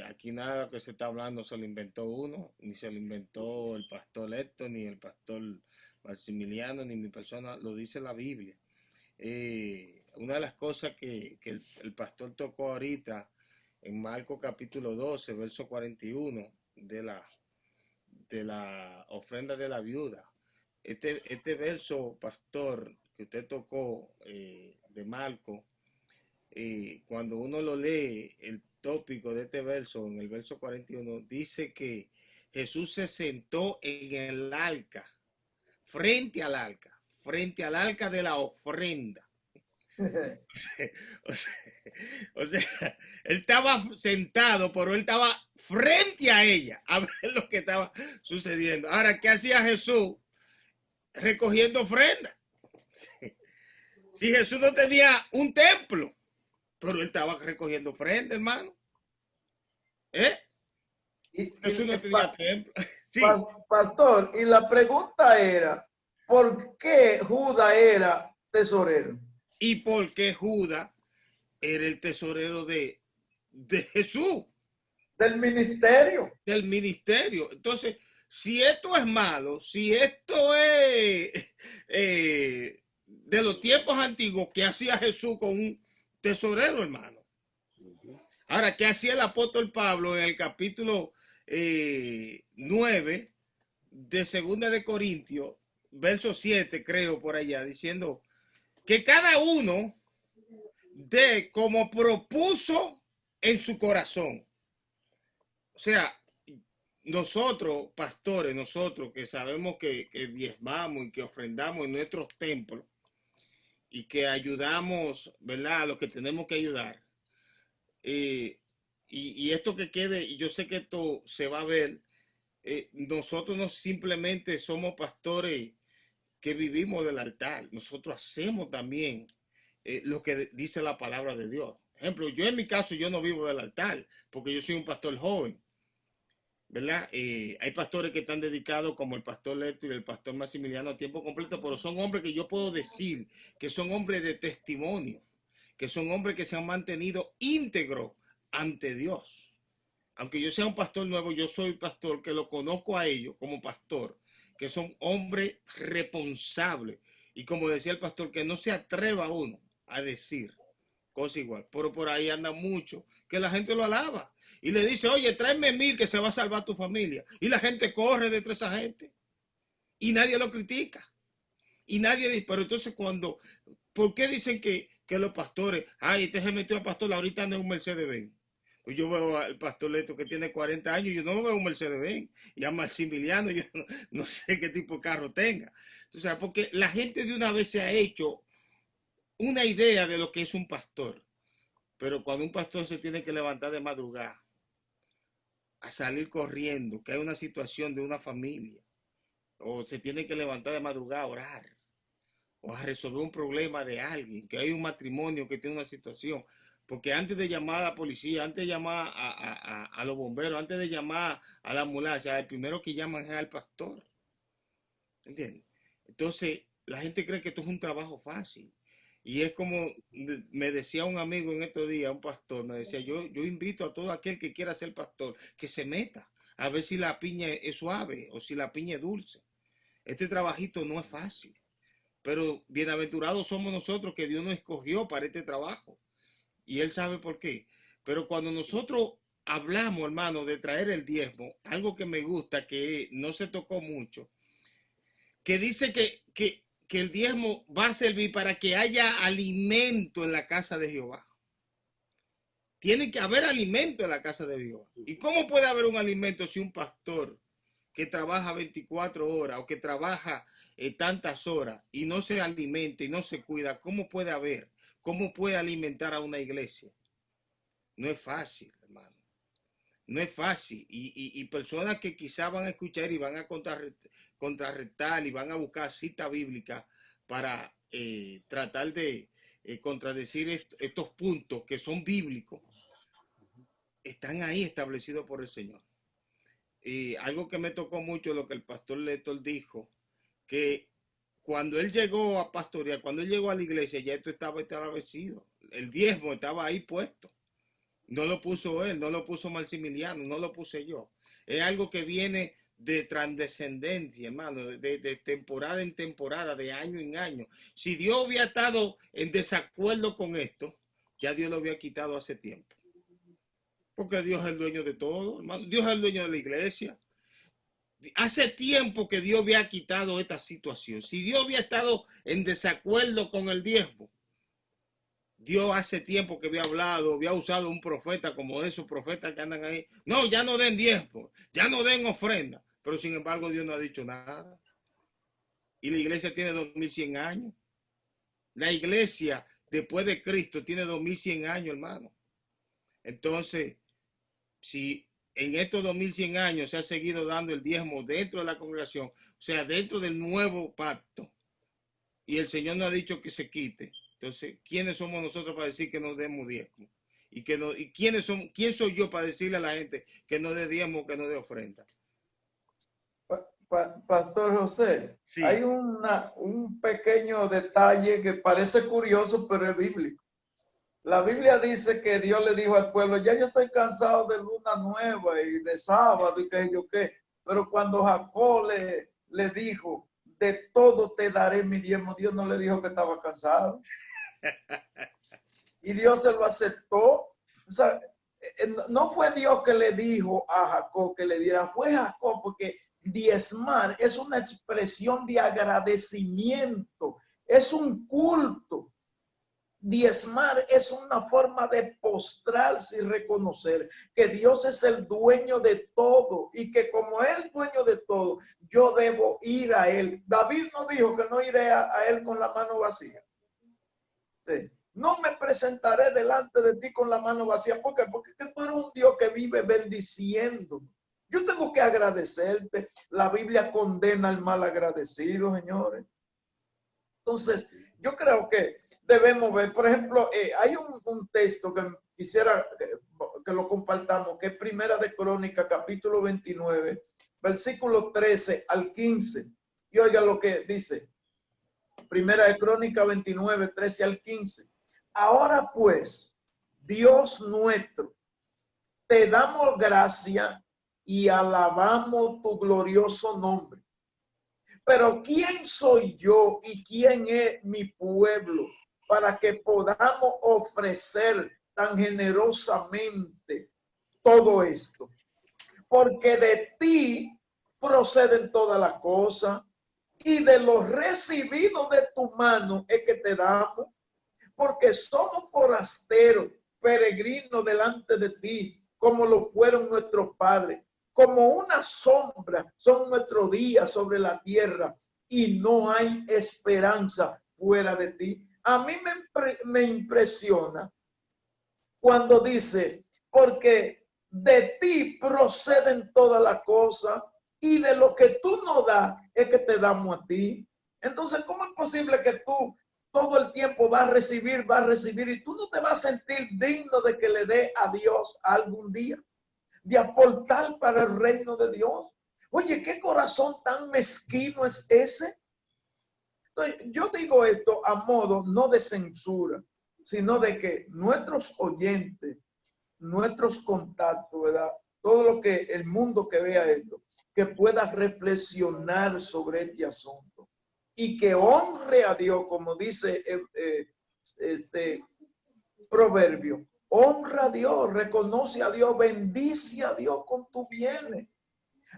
Aquí nada que se está hablando se lo inventó uno, ni se lo inventó el pastor Héctor, ni el pastor Maximiliano, ni mi persona, lo dice la Biblia. Una de las cosas que el pastor tocó ahorita en Marcos capítulo 12, verso 41, de la ofrenda de la viuda. Este verso, pastor, que usted tocó de Marcos, cuando uno lo lee, el tópico de este verso, en el verso 41, dice que Jesús se sentó en el arca, frente al arca de la ofrenda. O sea, él estaba sentado, pero él estaba frente a ella a ver lo que estaba sucediendo. Ahora, ¿qué hacía Jesús? Recogiendo ofrenda. Si Jesús no tenía un templo, pero él estaba recogiendo ofrenda, hermano. Jesús no tenía templo. Sí. Pastor, y la pregunta era, ¿por qué Judas era tesorero? ¿Y por qué Judas era el tesorero de Jesús? Del ministerio. Del ministerio. Entonces, si esto es malo, si esto es de los tiempos antiguos, ¿qué hacía Jesús con un tesorero, hermano? Ahora, ¿qué hacía el apóstol Pablo en el capítulo 9 de Segunda de Corintios, verso 7, creo, por allá, diciendo que cada uno dé como propuso en su corazón? O sea, nosotros, pastores, nosotros que sabemos que diezmamos y que ofrendamos en nuestros templos, y que ayudamos, ¿verdad? A los que tenemos que ayudar. Y esto que quede, y yo sé que esto se va a ver, nosotros no simplemente somos pastores que vivimos del altar, nosotros hacemos también lo que dice la palabra de Dios. Ejemplo, yo en mi caso, yo no vivo del altar, porque yo soy un pastor joven, ¿verdad? Hay pastores que están dedicados, como el pastor Leto y el pastor Maximiliano, a tiempo completo, pero son hombres que yo puedo decir que son hombres de testimonio, que son hombres que se han mantenido íntegros ante Dios. Aunque yo sea un pastor nuevo, yo soy pastor que lo conozco a ellos como pastor, que son hombres responsables. Y como decía el pastor, que no se atreva uno a decir cosa igual. Pero por ahí anda mucho, que la gente lo alaba. Y le dice, oye, tráeme 1000 que se va a salvar tu familia. Y la gente corre detrás de esa gente. Y nadie lo critica. Y nadie dice, pero entonces cuando, ¿por qué dicen que los pastores, ay, este se metió a pastor, ahorita anda en un Mercedes-Benz? Pues yo veo al pastor Leto que tiene 40 años, yo no lo veo un Mercedes-Benz, y a Maximiliano, yo no sé qué tipo de carro tenga. O sea, porque la gente de una vez se ha hecho una idea de lo que es un pastor. Pero cuando un pastor se tiene que levantar de madrugada, a salir corriendo, que hay una situación de una familia, o se tiene que levantar de madrugada a orar, o a resolver un problema de alguien, que hay un matrimonio que tiene una situación. Porque antes de llamar a la policía, antes de llamar a los bomberos, antes de llamar a la ambulancia, el primero que llaman es al pastor. ¿Entiendes? Entonces, la gente cree que esto es un trabajo fácil. Y es como me decía un amigo en estos días, un pastor, me decía, yo invito a todo aquel que quiera ser pastor, que se meta a ver si la piña es suave o si la piña es dulce. Este trabajito no es fácil, pero bienaventurados somos nosotros que Dios nos escogió para este trabajo. Y Él sabe por qué. Pero cuando nosotros hablamos, hermano, de traer el diezmo, algo que me gusta, que no se tocó mucho, que dice que el diezmo va a servir para que haya alimento en la casa de Jehová. Tiene que haber alimento en la casa de Jehová. ¿Y cómo puede haber un alimento si un pastor que trabaja 24 horas o que trabaja tantas horas y no se alimenta y no se cuida? ¿Cómo puede haber? ¿Cómo puede alimentar a una iglesia? No es fácil, hermano. No es fácil. Y personas que quizás van a escuchar y van a contrarrestar y van a buscar cita bíblica para tratar de contradecir estos puntos que son bíblicos, están ahí establecidos por el Señor. Algo que me tocó mucho, lo que el pastor Leto dijo, que cuando él llegó a pastorear, cuando él llegó a la iglesia, ya esto estaba establecido. El diezmo estaba ahí puesto. No lo puso él, no lo puso Maximiliano, no lo puse yo. Es algo que viene de transcendencia, hermano, de temporada en temporada, de año en año. Si Dios hubiera estado en desacuerdo con esto, ya Dios lo había quitado hace tiempo. Porque Dios es el dueño de todo, hermano. Dios es el dueño de la iglesia. Hace tiempo que Dios había quitado esta situación. Si Dios había estado en desacuerdo con el diezmo, Dios hace tiempo que había hablado, había usado un profeta como esos profetas que andan ahí. No, ya no den diezmo, ya no den ofrenda. Pero sin embargo Dios no ha dicho nada. Y la iglesia tiene 2100 años. La iglesia después de Cristo tiene 2100 años, hermano. Entonces, si en estos 2100 años se ha seguido dando el diezmo dentro de la congregación, o sea, dentro del nuevo pacto, y el Señor no ha dicho que se quite, entonces, ¿quiénes somos nosotros para decir que no demos diezmo? ¿Y quién soy yo para decirle a la gente que no dé diezmo, que no dé ofrenda? Pastor José, sí. Hay un pequeño detalle que parece curioso, pero es bíblico. La Biblia dice que Dios le dijo al pueblo, ya yo estoy cansado de luna nueva y de sábado y qué yo qué. Pero cuando Jacob le dijo, de todo te daré mi diezmo, Dios no le dijo que estaba cansado. Y Dios se lo aceptó. O sea, no fue Dios que le dijo a Jacob que le diera, fue Jacob, porque diezmar es una expresión de agradecimiento, es un culto. Diezmar es una forma de postrarse y reconocer que Dios es el dueño de todo y que como es el dueño de todo, yo debo ir a Él. David no dijo que no iré a Él con la mano vacía. No me presentaré delante de ti con la mano vacía. ¿Por qué? Porque tú eres un Dios que vive bendiciendo. Yo tengo que agradecerte. La Biblia condena al mal agradecido, señores. Entonces, yo creo que debemos ver, por ejemplo, hay un texto que quisiera que lo compartamos, que es Primera de Crónicas, capítulo 29, versículo 13 al 15. Y oiga lo que dice. Primera de Crónicas 29, 13 al 15. Ahora pues, Dios nuestro, te damos gracia y alabamos tu glorioso nombre. Pero ¿quién soy yo y quién es mi pueblo para que podamos ofrecer tan generosamente todo esto? Porque de ti proceden todas las cosas y de lo recibido de tu mano es que te damos. Porque somos forasteros, peregrinos delante de ti, como lo fueron nuestros padres. Como una sombra son nuestros días sobre la tierra y no hay esperanza fuera de ti. A mí me impresiona cuando dice, porque de ti proceden todas las cosas y de lo que tú nos das es que te damos a ti. Entonces, ¿cómo es posible que tú todo el tiempo vas a recibir y tú no te vas a sentir digno de que le dé a Dios algún día, de aportar para el reino de Dios? Oye, ¿qué corazón tan mezquino es ese? Entonces, yo digo esto a modo no de censura, sino de que nuestros oyentes, nuestros contactos, ¿verdad? Todo lo que el mundo que vea esto, que pueda reflexionar sobre este asunto. Y que honre a Dios, como dice este proverbio. Honra a Dios, reconoce a Dios, bendice a Dios con tus bienes.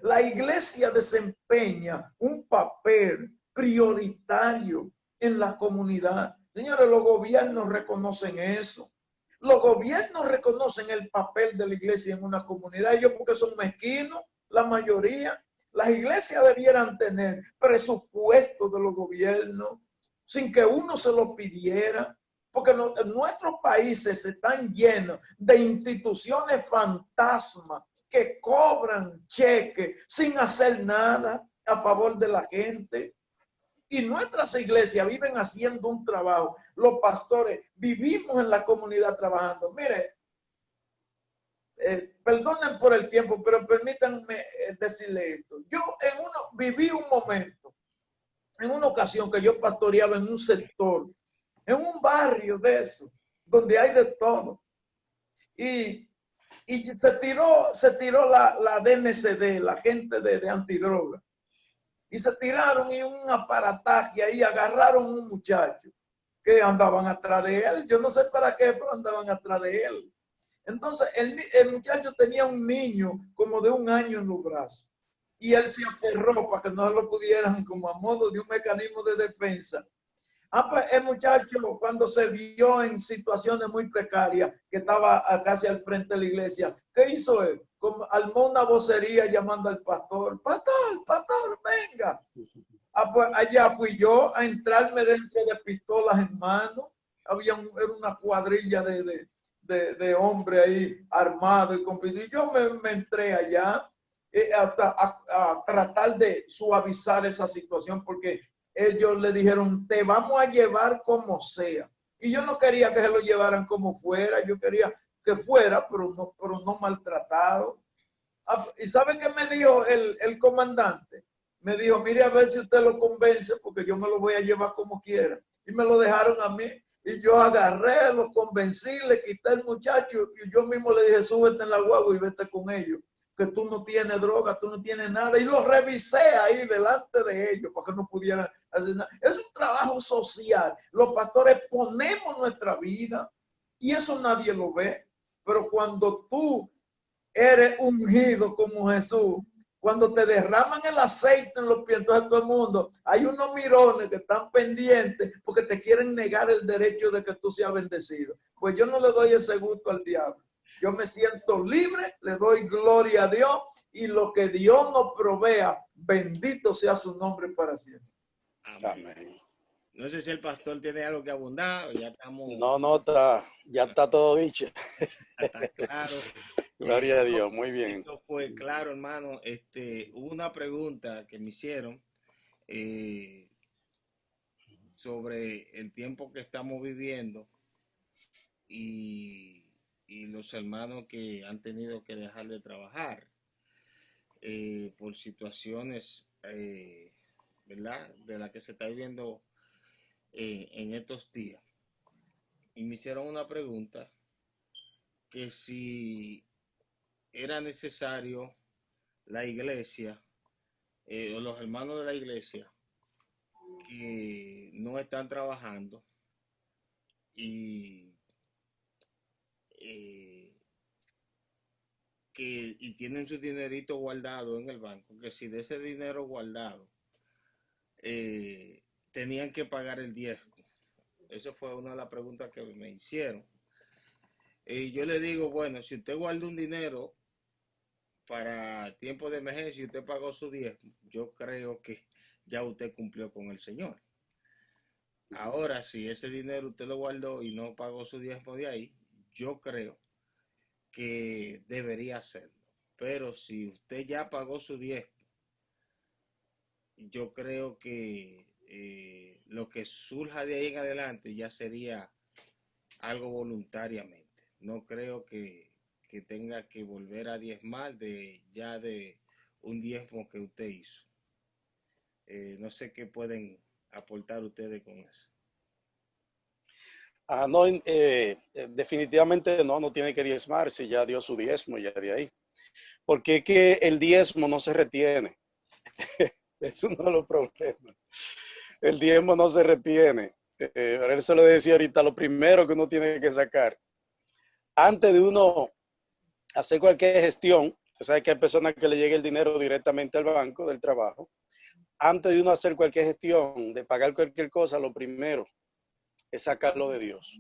La iglesia desempeña un papel prioritario en la comunidad. Señores, los gobiernos reconocen eso. Los gobiernos reconocen el papel de la iglesia en una comunidad. Ellos porque son mezquinos, la mayoría. Las iglesias debieran tener presupuesto de los gobiernos sin que uno se lo pidiera, porque nuestros países están llenos de instituciones fantasmas que cobran cheques sin hacer nada a favor de la gente. Y nuestras iglesias viven haciendo un trabajo. Los pastores vivimos en la comunidad trabajando. Mire, perdonen por el tiempo, pero permítanme decirle esto. Yo viví un momento, en una ocasión que yo pastoreaba en un sector, en un barrio de eso, donde hay de todo. Y se tiró la DNCD, la gente de antidroga. Y se tiraron y un aparataje ahí, agarraron un muchacho que andaban atrás de él. Yo no sé para qué, pero andaban atrás de él. Entonces, el muchacho tenía un niño como de 1 año en los brazos. Y él se aferró para que no lo pudieran, como a modo de un mecanismo de defensa. Pues el muchacho, cuando se vio en situaciones muy precarias, que estaba casi al frente de la iglesia, ¿qué hizo él? Armó una vocería llamando al pastor. Pastor, venga. Pues allá fui yo a entrarme dentro de pistolas en mano. Era una cuadrilla de hombres ahí armados y con pistolas. Y yo me entré allá hasta a tratar de suavizar esa situación, porque ellos le dijeron, te vamos a llevar como sea. Y yo no quería que se lo llevaran como fuera, yo quería que fuera, pero no maltratado. ¿Y sabe qué me dijo el comandante? Me dijo, mire a ver si usted lo convence, porque yo me lo voy a llevar como quiera. Y me lo dejaron a mí. Y yo agarré, lo convencí, le quité al muchacho y yo mismo le dije, súbete en la guagua y vete con ellos. Que tú no tienes droga, tú no tienes nada. Y lo revisé ahí delante de ellos para que no pudieran hacer nada. Es un trabajo social. Los pastores ponemos nuestra vida y eso nadie lo ve. Pero cuando tú eres ungido como Jesús, cuando te derraman el aceite en los pies, entonces todo el mundo, hay unos mirones que están pendientes porque te quieren negar el derecho de que tú seas bendecido. Pues yo no le doy ese gusto al diablo. Yo me siento libre, le doy gloria a Dios y lo que Dios nos provea, bendito sea su nombre para siempre. Amén. No sé si el pastor tiene algo que abundar, o ya estamos, No, ya está todo dicho. está claro. Gloria a Dios, muy bien. Esto fue claro, hermano. Hubo una pregunta que me hicieron sobre el tiempo que estamos viviendo y, y los hermanos que han tenido que dejar de trabajar por situaciones, ¿verdad? De las que se está viviendo en estos días. Y me hicieron una pregunta que si era necesario la iglesia o los hermanos de la iglesia que no están trabajando y y tienen su dinerito guardado en el banco, que si de ese dinero guardado tenían que pagar el diezmo. Esa fue una de las preguntas que me hicieron. Yo le digo, bueno, si usted guarda un dinero para tiempo de emergencia y usted pagó su diezmo, yo creo que ya usted cumplió con el Señor. Ahora, si ese dinero usted lo guardó y no pagó su diezmo de ahí, yo creo que debería hacerlo. Pero si usted ya pagó su diezmo, yo creo que lo que surja de ahí en adelante ya sería algo voluntariamente. No creo que tenga que volver a diezmar de un diezmo que usted hizo. No sé qué pueden aportar ustedes con eso. No, definitivamente no tiene que diezmar si ya dio su diezmo ya de ahí. Porque es que el diezmo no se retiene. Es uno de los problemas. El diezmo no se retiene. Él se lo decía ahorita, lo primero que uno tiene que sacar. Antes de uno hacer cualquier gestión, sabe que hay personas que le llega el dinero directamente al banco del trabajo. Antes de uno hacer cualquier gestión, de pagar cualquier cosa, lo primero es sacarlo de Dios.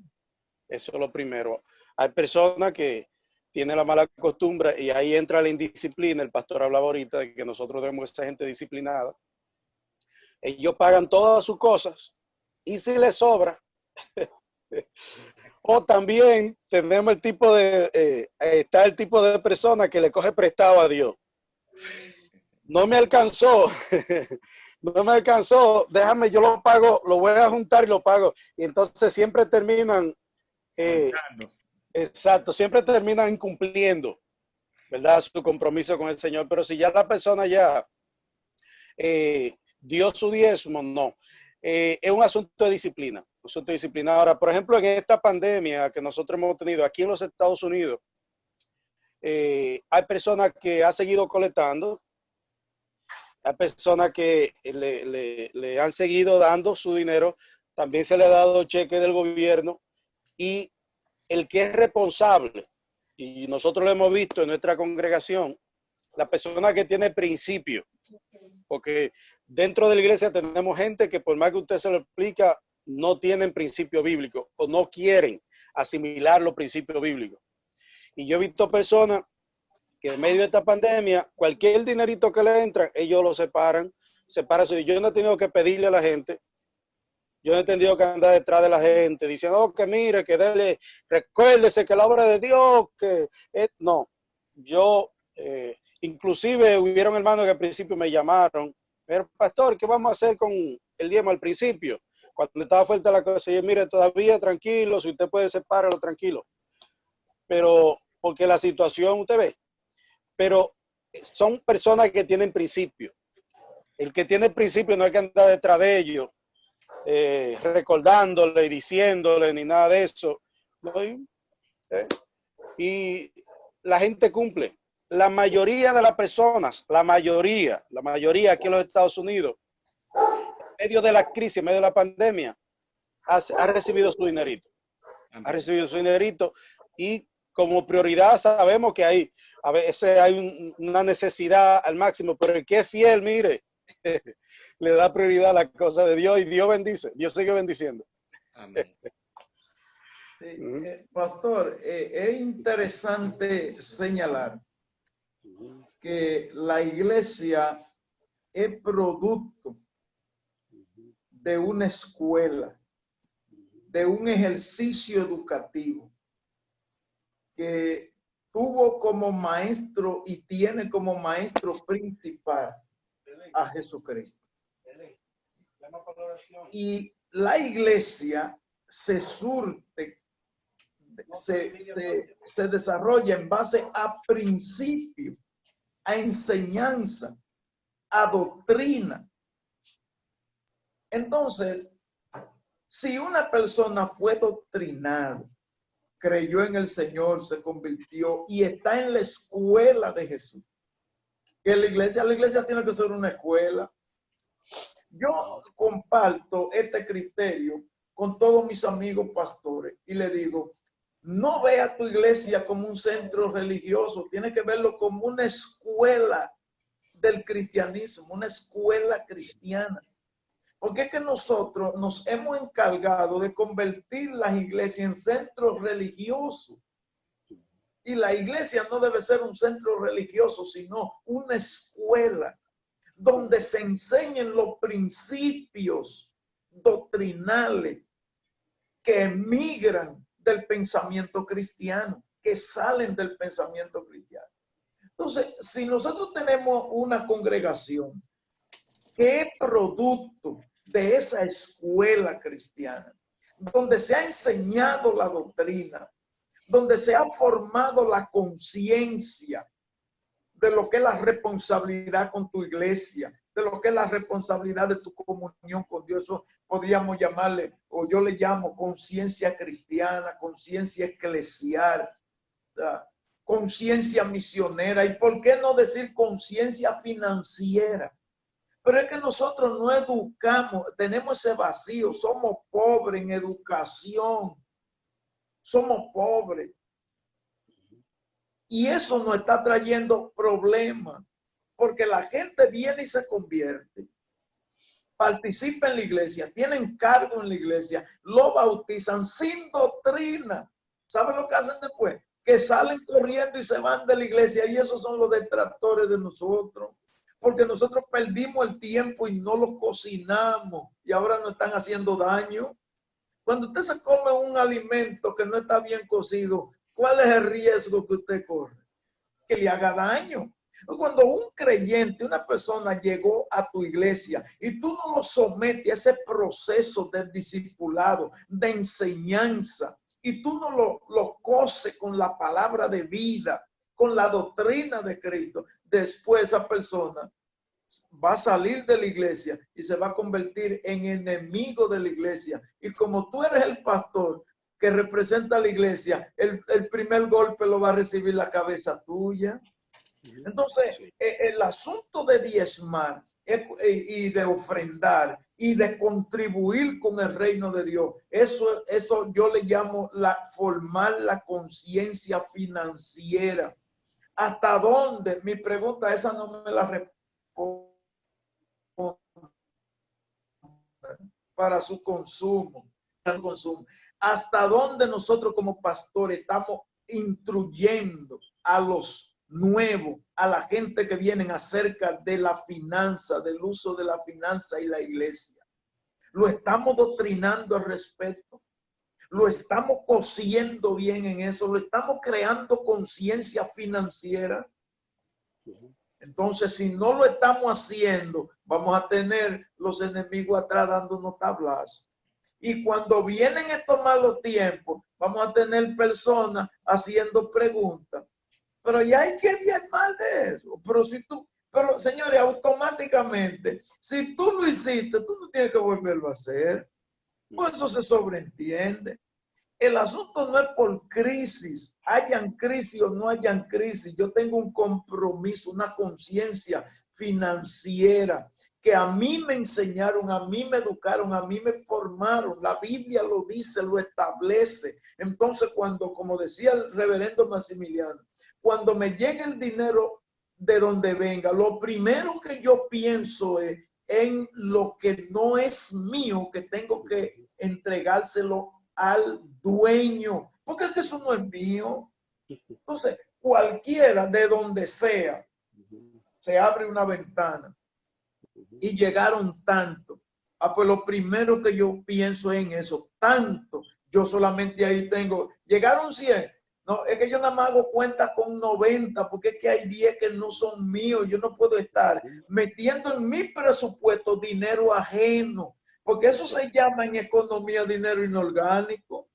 Eso es lo primero. Hay personas que tienen la mala costumbre y ahí entra la indisciplina. El pastor hablaba ahorita de que nosotros debemos ser gente disciplinada. Ellos pagan todas sus cosas y si les sobra, o también tenemos el tipo está el tipo de persona que le coge prestado a Dios. No me alcanzó, no me alcanzó, déjame, yo lo pago, lo voy a juntar y lo pago. Y entonces siempre terminan, exacto, siempre terminan incumpliendo, ¿verdad? Su compromiso con el Señor. Pero si ya la persona ya dio su diezmo, no. Es un asunto de disciplina, un asunto de disciplina. Ahora, por ejemplo, en esta pandemia que nosotros hemos tenido aquí en los Estados Unidos, hay personas que han seguido colectando, hay personas que le han seguido dando su dinero, también se le ha dado cheque del gobierno, y el que es responsable, y nosotros lo hemos visto en nuestra congregación, la persona que tiene principio, porque dentro de la iglesia tenemos gente que por más que usted se lo explica, no tienen principio bíblico o no quieren asimilar los principios bíblicos. Y yo he visto personas que en medio de esta pandemia, cualquier dinerito que le entra, ellos lo separan. Yo no he tenido que pedirle a la gente, yo no he tenido que andar detrás de la gente diciendo, oh, que mire, que dele, recuérdese que la obra de Dios, que no, yo, inclusive hubieron hermanos que al principio me llamaron, pero pastor, ¿qué vamos a hacer con el diezmo al principio? Cuando estaba fuerte la cosa, y yo, mire, todavía tranquilo, si usted puede separarlo, tranquilo. Pero, porque la situación, usted ve, pero son personas que tienen principio. El que tiene principio no hay que andar detrás de ellos, recordándole y diciéndole ni nada de eso. Y la gente cumple. La mayoría de las personas, la mayoría aquí en los Estados Unidos, en medio de la crisis, en medio de la pandemia, ha recibido su dinerito. Ha recibido su dinerito y como prioridad sabemos que a veces hay una necesidad al máximo, pero el que es fiel, mire, le da prioridad a la cosa de Dios y Dios bendice, Dios sigue bendiciendo. Amén. Sí, pastor, es interesante señalar que la iglesia es producto de una escuela, de un ejercicio educativo que tuvo como maestro y tiene como maestro principal a Jesucristo. Y la iglesia se surte, se desarrolla en base a principios, a enseñanza, a doctrina. Entonces, si una persona fue doctrinada, creyó en el Señor, se convirtió y está en la escuela de Jesús, que la iglesia tiene que ser una escuela. Yo comparto este criterio con todos mis amigos pastores y le digo, no vea tu iglesia como un centro religioso, tiene que verlo como una escuela del cristianismo, una escuela cristiana. Porque es que nosotros nos hemos encargado de convertir las iglesias en centros religiosos. Y la iglesia no debe ser un centro religioso, sino una escuela donde se enseñen los principios doctrinales que emigran del pensamiento cristiano, que salen del pensamiento cristiano. Entonces, si nosotros tenemos una congregación que es producto de esa escuela cristiana, donde se ha enseñado la doctrina, donde se ha formado la conciencia de lo que es la responsabilidad con tu iglesia, de lo que es la responsabilidad de tu comunión con Dios. Eso podríamos llamarle, o yo le llamo conciencia cristiana, conciencia eclesial, conciencia misionera, y por qué no decir conciencia financiera. Pero es que nosotros no educamos, tenemos ese vacío, somos pobres en educación, somos pobres. Y eso nos está trayendo problemas, porque la gente viene y se convierte, participa en la iglesia, tienen cargo en la iglesia, lo bautizan sin doctrina. ¿Saben lo que hacen después? Que salen corriendo y se van de la iglesia, y esos son los detractores de nosotros. Porque nosotros perdimos el tiempo y no lo cocinamos y ahora nos están haciendo daño. Cuando usted se come un alimento que no está bien cocido, ¿cuál es el riesgo que usted corre? Que le haga daño. Cuando un creyente, una persona llegó a tu iglesia y tú no lo sometes a ese proceso de discipulado, de enseñanza, y tú no lo coces con la palabra de vida, con la doctrina de Cristo, después esa persona va a salir de la iglesia y se va a convertir en enemigo de la iglesia. Y como tú eres el pastor que representa a la iglesia, el primer golpe lo va a recibir la cabeza tuya. Entonces, el asunto de diezmar y de ofrendar y de contribuir con el reino de Dios, eso yo le llamo formar la conciencia financiera. ¿Hasta dónde? Mi pregunta esa no me la respondo. Para su consumo. ¿Hasta dónde nosotros como pastores estamos instruyendo a los nuevos, a la gente que vienen acerca de la finanza, del uso de la finanza y la iglesia? ¿Lo estamos doctrinando al respecto? ¿Lo estamos cociendo bien en eso? ¿Lo estamos creando conciencia financiera? Entonces, si no lo estamos haciendo, vamos a tener los enemigos atrás dándonos tablazos. Y cuando vienen estos malos tiempos, vamos a tener personas haciendo preguntas. Pero ya hay que diezmar de eso. Pero señores, automáticamente, si tú lo hiciste, tú no tienes que volverlo a hacer. Por eso se sobreentiende. El asunto no es por crisis, hayan crisis o no hayan crisis. Yo tengo un compromiso, una conciencia financiera que a mí me enseñaron, a mí me educaron, a mí me formaron. La Biblia lo dice, lo establece. Entonces, como decía el reverendo Maximiliano, cuando me llegue el dinero de donde venga, lo primero que yo pienso es en lo que no es mío, que tengo que entregárselo al dueño, porque es que eso no es mío. Entonces, cualquiera de donde sea, te abre una ventana y llegaron tanto pues lo primero que yo pienso es en eso. Tanto, yo solamente ahí tengo, llegaron 100. No, es que yo nada más hago cuenta con 90, porque es que hay 10 que no son míos. Yo no puedo estar metiendo en mi presupuesto dinero ajeno, porque eso se llama en economía dinero inorgánico.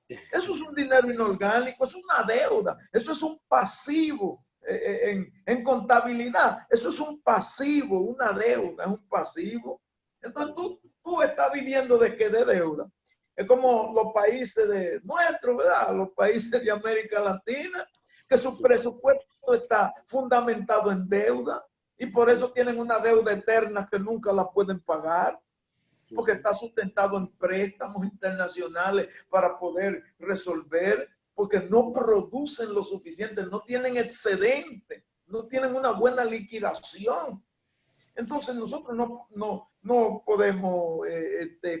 Eso es un dinero inorgánico, es una deuda, eso es un pasivo en contabilidad. Eso es un pasivo, una deuda, es un pasivo. Entonces tú estás viviendo de qué, de deuda. Es como los países de nuestros, ¿verdad? Los países de América Latina, que su presupuesto está fundamentado en deuda y por eso tienen una deuda eterna que nunca la pueden pagar, porque está sustentado en préstamos internacionales para poder resolver, porque no producen lo suficiente, no tienen excedente, no tienen una buena liquidación. Entonces nosotros no podemos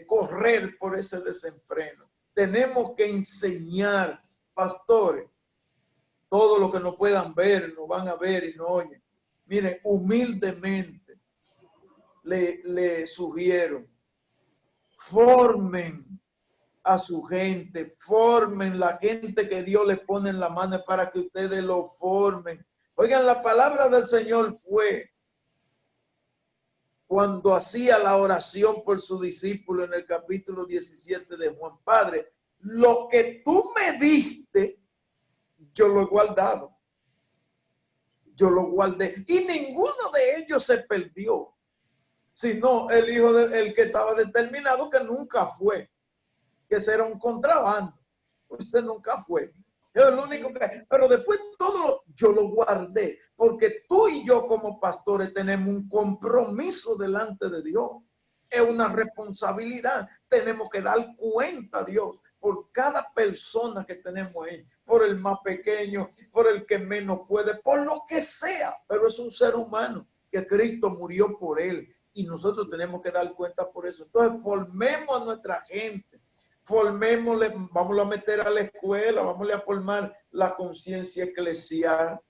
correr por ese desenfreno. Tenemos que enseñar, pastores, todo lo que nos puedan ver, nos van a ver y nos oyen. Miren, humildemente le sugiero, formen a su gente, formen la gente que Dios les pone en la mano para que ustedes lo formen. Oigan, la palabra del Señor fue cuando hacía la oración por su discípulo en el capítulo 17 de Juan: Padre, lo que tú me diste, yo lo he guardado. Yo lo guardé. Y ninguno de ellos se perdió, sino el hijo el que estaba determinado, que nunca fue, que ese era un contrabando. Usted nunca fue. Es el único que, pero después todo yo lo guardé, porque tú y yo como pastores tenemos un compromiso delante de Dios. Es una responsabilidad. Tenemos que dar cuenta a Dios por cada persona que tenemos ahí, por el más pequeño, por el que menos puede, por lo que sea, pero es un ser humano que Cristo murió por él y nosotros tenemos que dar cuenta por eso. Entonces formemos a nuestra gente. Formémosle, vamos a meter a la escuela, vamos a formar la conciencia eclesial,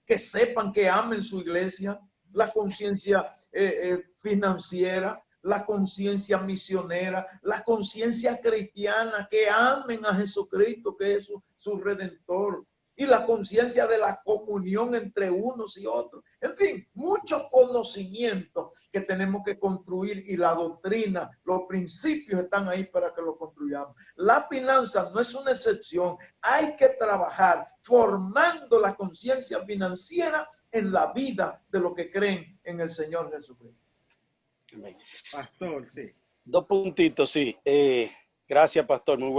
que sepan que amen su iglesia, la conciencia financiera, la conciencia misionera, la conciencia cristiana, que amen a Jesucristo, que es su redentor, y la conciencia de la comunión entre unos y otros. En fin, mucho conocimiento que tenemos que construir, y la doctrina, los principios están ahí para que lo construyamos. La finanza no es una excepción. Hay que trabajar formando la conciencia financiera en la vida de los que creen en el Señor Jesucristo. Pastor, sí. 2 puntitos, sí. Gracias, pastor. Muy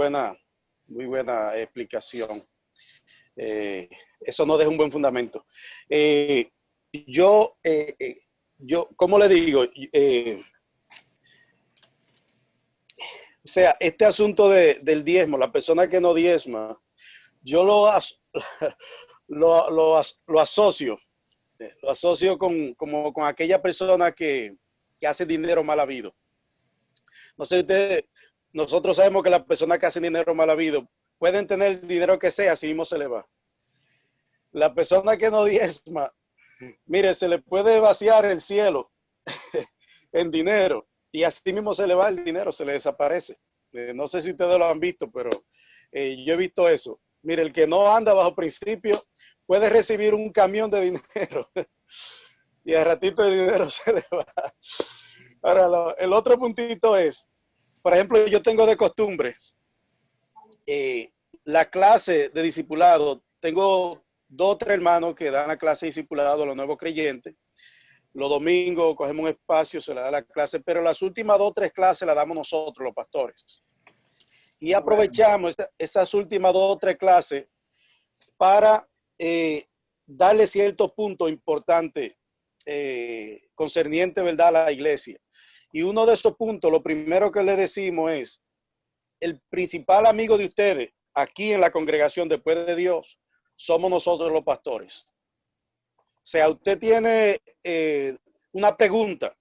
buena explicación. Eso nos deja un buen fundamento. Yo, ¿cómo le digo? O sea, este asunto del diezmo, la persona que no diezma, yo lo asocio con aquella persona que hace dinero mal habido. No sé, nosotros sabemos que las personas que hacen dinero mal habido pueden tener el dinero que sea, así mismo se le va. La persona que no diezma, mire, se le puede vaciar el cielo en dinero y así mismo se le va el dinero, se le desaparece. No sé si ustedes lo han visto, pero yo he visto eso. Mire, el que no anda bajo principio puede recibir un camión de dinero y al ratito el dinero se le va. Ahora, el otro puntito es, por ejemplo, yo tengo de costumbre la clase de discipulado. Tengo 2 o 3 hermanos que dan la clase de discipulado a los nuevos creyentes. Los domingos cogemos un espacio, se le da la clase, pero las últimas 2 o 3 clases las damos nosotros, los pastores. Y aprovechamos esas últimas 2 o 3 clases para darle ciertos puntos importantes concernientes, ¿verdad?, a la iglesia. Y uno de esos puntos, lo primero que le decimos es: el principal amigo de ustedes aquí en la congregación después de Dios somos nosotros los pastores. O sea, usted tiene una pregunta,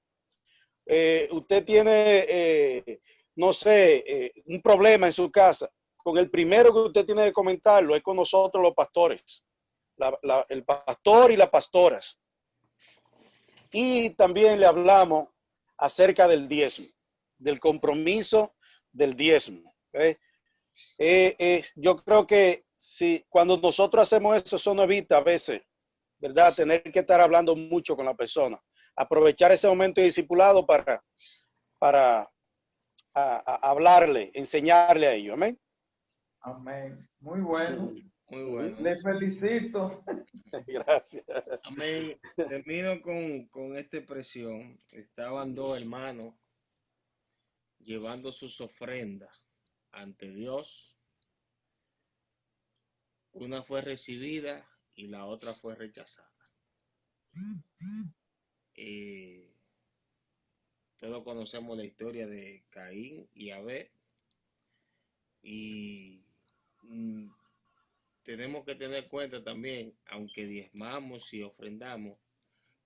usted tiene, no sé, un problema en su casa, con el primero que usted tiene que comentarlo es con nosotros los pastores, el pastor y las pastoras. Y también le hablamos acerca del diezmo, del compromiso del diezmo. ¿Okay? Yo creo que si cuando nosotros hacemos eso nos evita a veces, ¿verdad? Tener que estar hablando mucho con la persona. Aprovechar ese momento de discipulado para hablarle, enseñarle a ellos. Amén. Amén. Muy bueno. Muy bueno. Le felicito. Gracias. Amén. Termino con esta expresión. Estaban dos hermanos llevando sus ofrendas ante Dios. Una fue recibida y la otra fue rechazada. Todos conocemos la historia de Caín y Abel. Y tenemos que tener en cuenta también, aunque diezmamos y ofrendamos,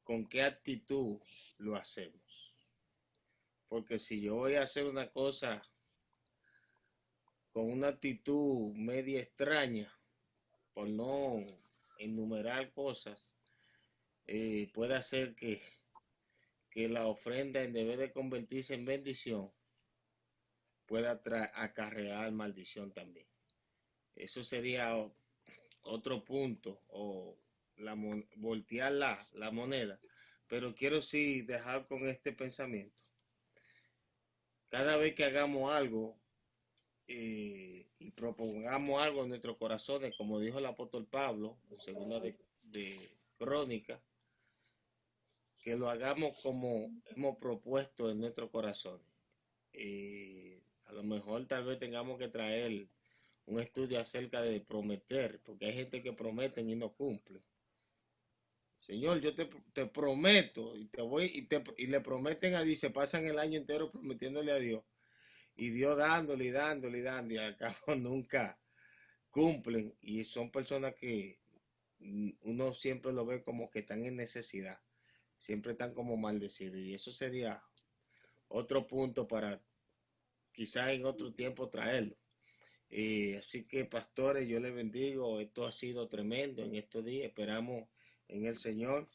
con qué actitud lo hacemos. Porque si yo voy a hacer una cosa con una actitud media extraña, por no enumerar cosas, puede hacer que la ofrenda, en vez de convertirse en bendición, pueda acarrear maldición también. Eso sería otro punto, o voltear la moneda. Pero quiero sí dejar con este pensamiento. Cada vez que hagamos algo y propongamos algo en nuestros corazones, como dijo el apóstol Pablo en segunda de Crónica, que lo hagamos como hemos propuesto en nuestros corazones. A lo mejor tal vez tengamos que traer un estudio acerca de prometer, porque hay gente que prometen y no cumplen. Señor, yo te prometo y te voy y le prometen a Dios, se pasan el año entero prometiéndole a Dios y Dios dándole y dándole y dando y al cabo nunca cumplen, y son personas que uno siempre lo ve como que están en necesidad, siempre están como maldecidos, y eso sería otro punto para quizás en otro tiempo traerlo. Así que pastores, yo les bendigo, esto ha sido tremendo en estos días, esperamos en el Señor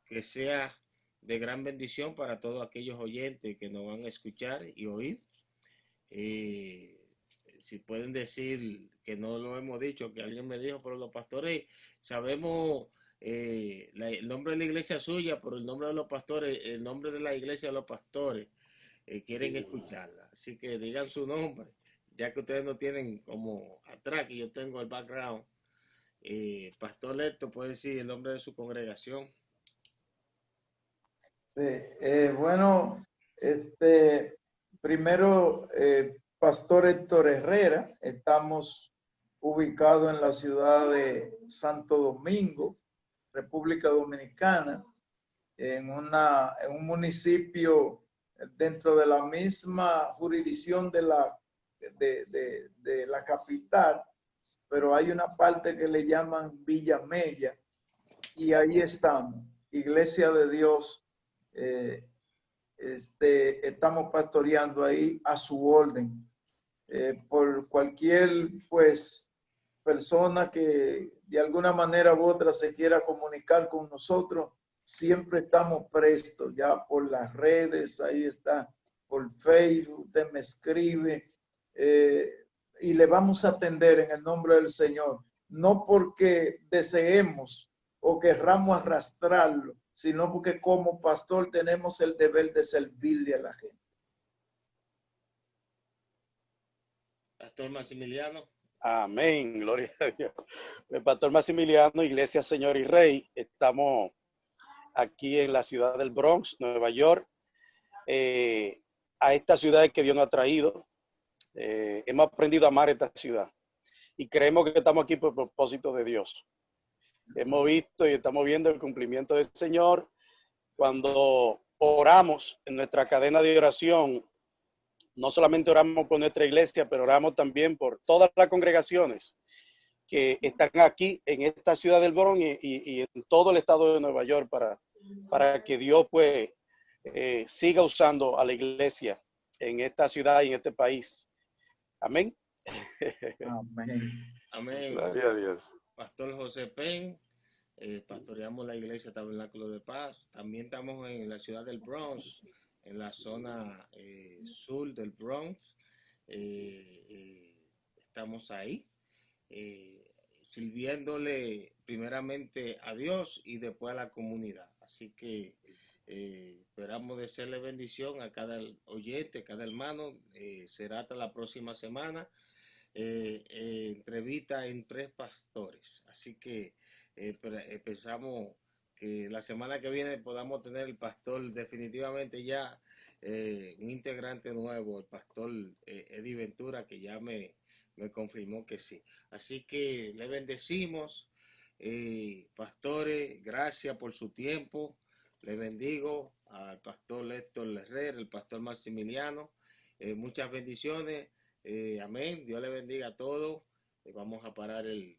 que sea de gran bendición para todos aquellos oyentes que nos van a escuchar y oír. Si pueden decir que no lo hemos dicho, que alguien me dijo, pero los pastores sabemos el nombre de la iglesia suya, pero el nombre de los pastores, el nombre de la iglesia de los pastores, quieren escucharla. Así que digan su nombre, ya que ustedes no tienen como atrás, que yo tengo el background. Pastor Leto, puede decir el nombre de su congregación. Sí, bueno, primero, Pastor Héctor Herrera, estamos ubicados en la ciudad de Santo Domingo, República Dominicana, en un municipio dentro de la misma jurisdicción de la capital, pero hay una parte que le llaman Villa Mella, y ahí estamos, Iglesia de Dios. Estamos pastoreando ahí a su orden. Por cualquier persona que de alguna manera u otra se quiera comunicar con nosotros, siempre estamos prestos, ya por las redes, ahí está, por Facebook, usted me escribe y le vamos a atender en el nombre del Señor, no porque deseemos o querramos arrastrarlo, sino porque como pastor tenemos el deber de servirle a la gente. Pastor Maximiliano. Amén, gloria a Dios. El pastor Maximiliano, Iglesia Señor y Rey, estamos aquí en la ciudad del Bronx, Nueva York, a esta ciudad que Dios nos ha traído. Hemos aprendido a amar esta ciudad y creemos que estamos aquí por propósito de Dios. Hemos visto y estamos viendo el cumplimiento del Señor cuando oramos en nuestra cadena de oración. No solamente oramos por nuestra iglesia, pero oramos también por todas las congregaciones que están aquí en esta ciudad del Bronx y en todo el estado de Nueva York para que Dios pues siga usando a la iglesia en esta ciudad y en este país. Amén. Amén. Amén. Gloria a Dios. Pastor José Pen, pastoreamos la iglesia Tabernáculo de Paz. También estamos en la ciudad del Bronx, en la zona sur del Bronx. Estamos ahí, sirviéndole primeramente a Dios y después a la comunidad. Así que esperamos de serle bendición a cada oyente, cada hermano. Será hasta la próxima semana. Entrevista en 3 pastores. Así que pensamos que la semana que viene podamos tener el pastor definitivamente ya, un integrante nuevo, el pastor Eddie Ventura, que ya me confirmó que sí. Así que le bendecimos, pastores, gracias por su tiempo. Le bendigo al pastor Héctor Herrera, el pastor Maximiliano. Muchas bendiciones. Amén. Dios le bendiga a todos. Vamos a parar el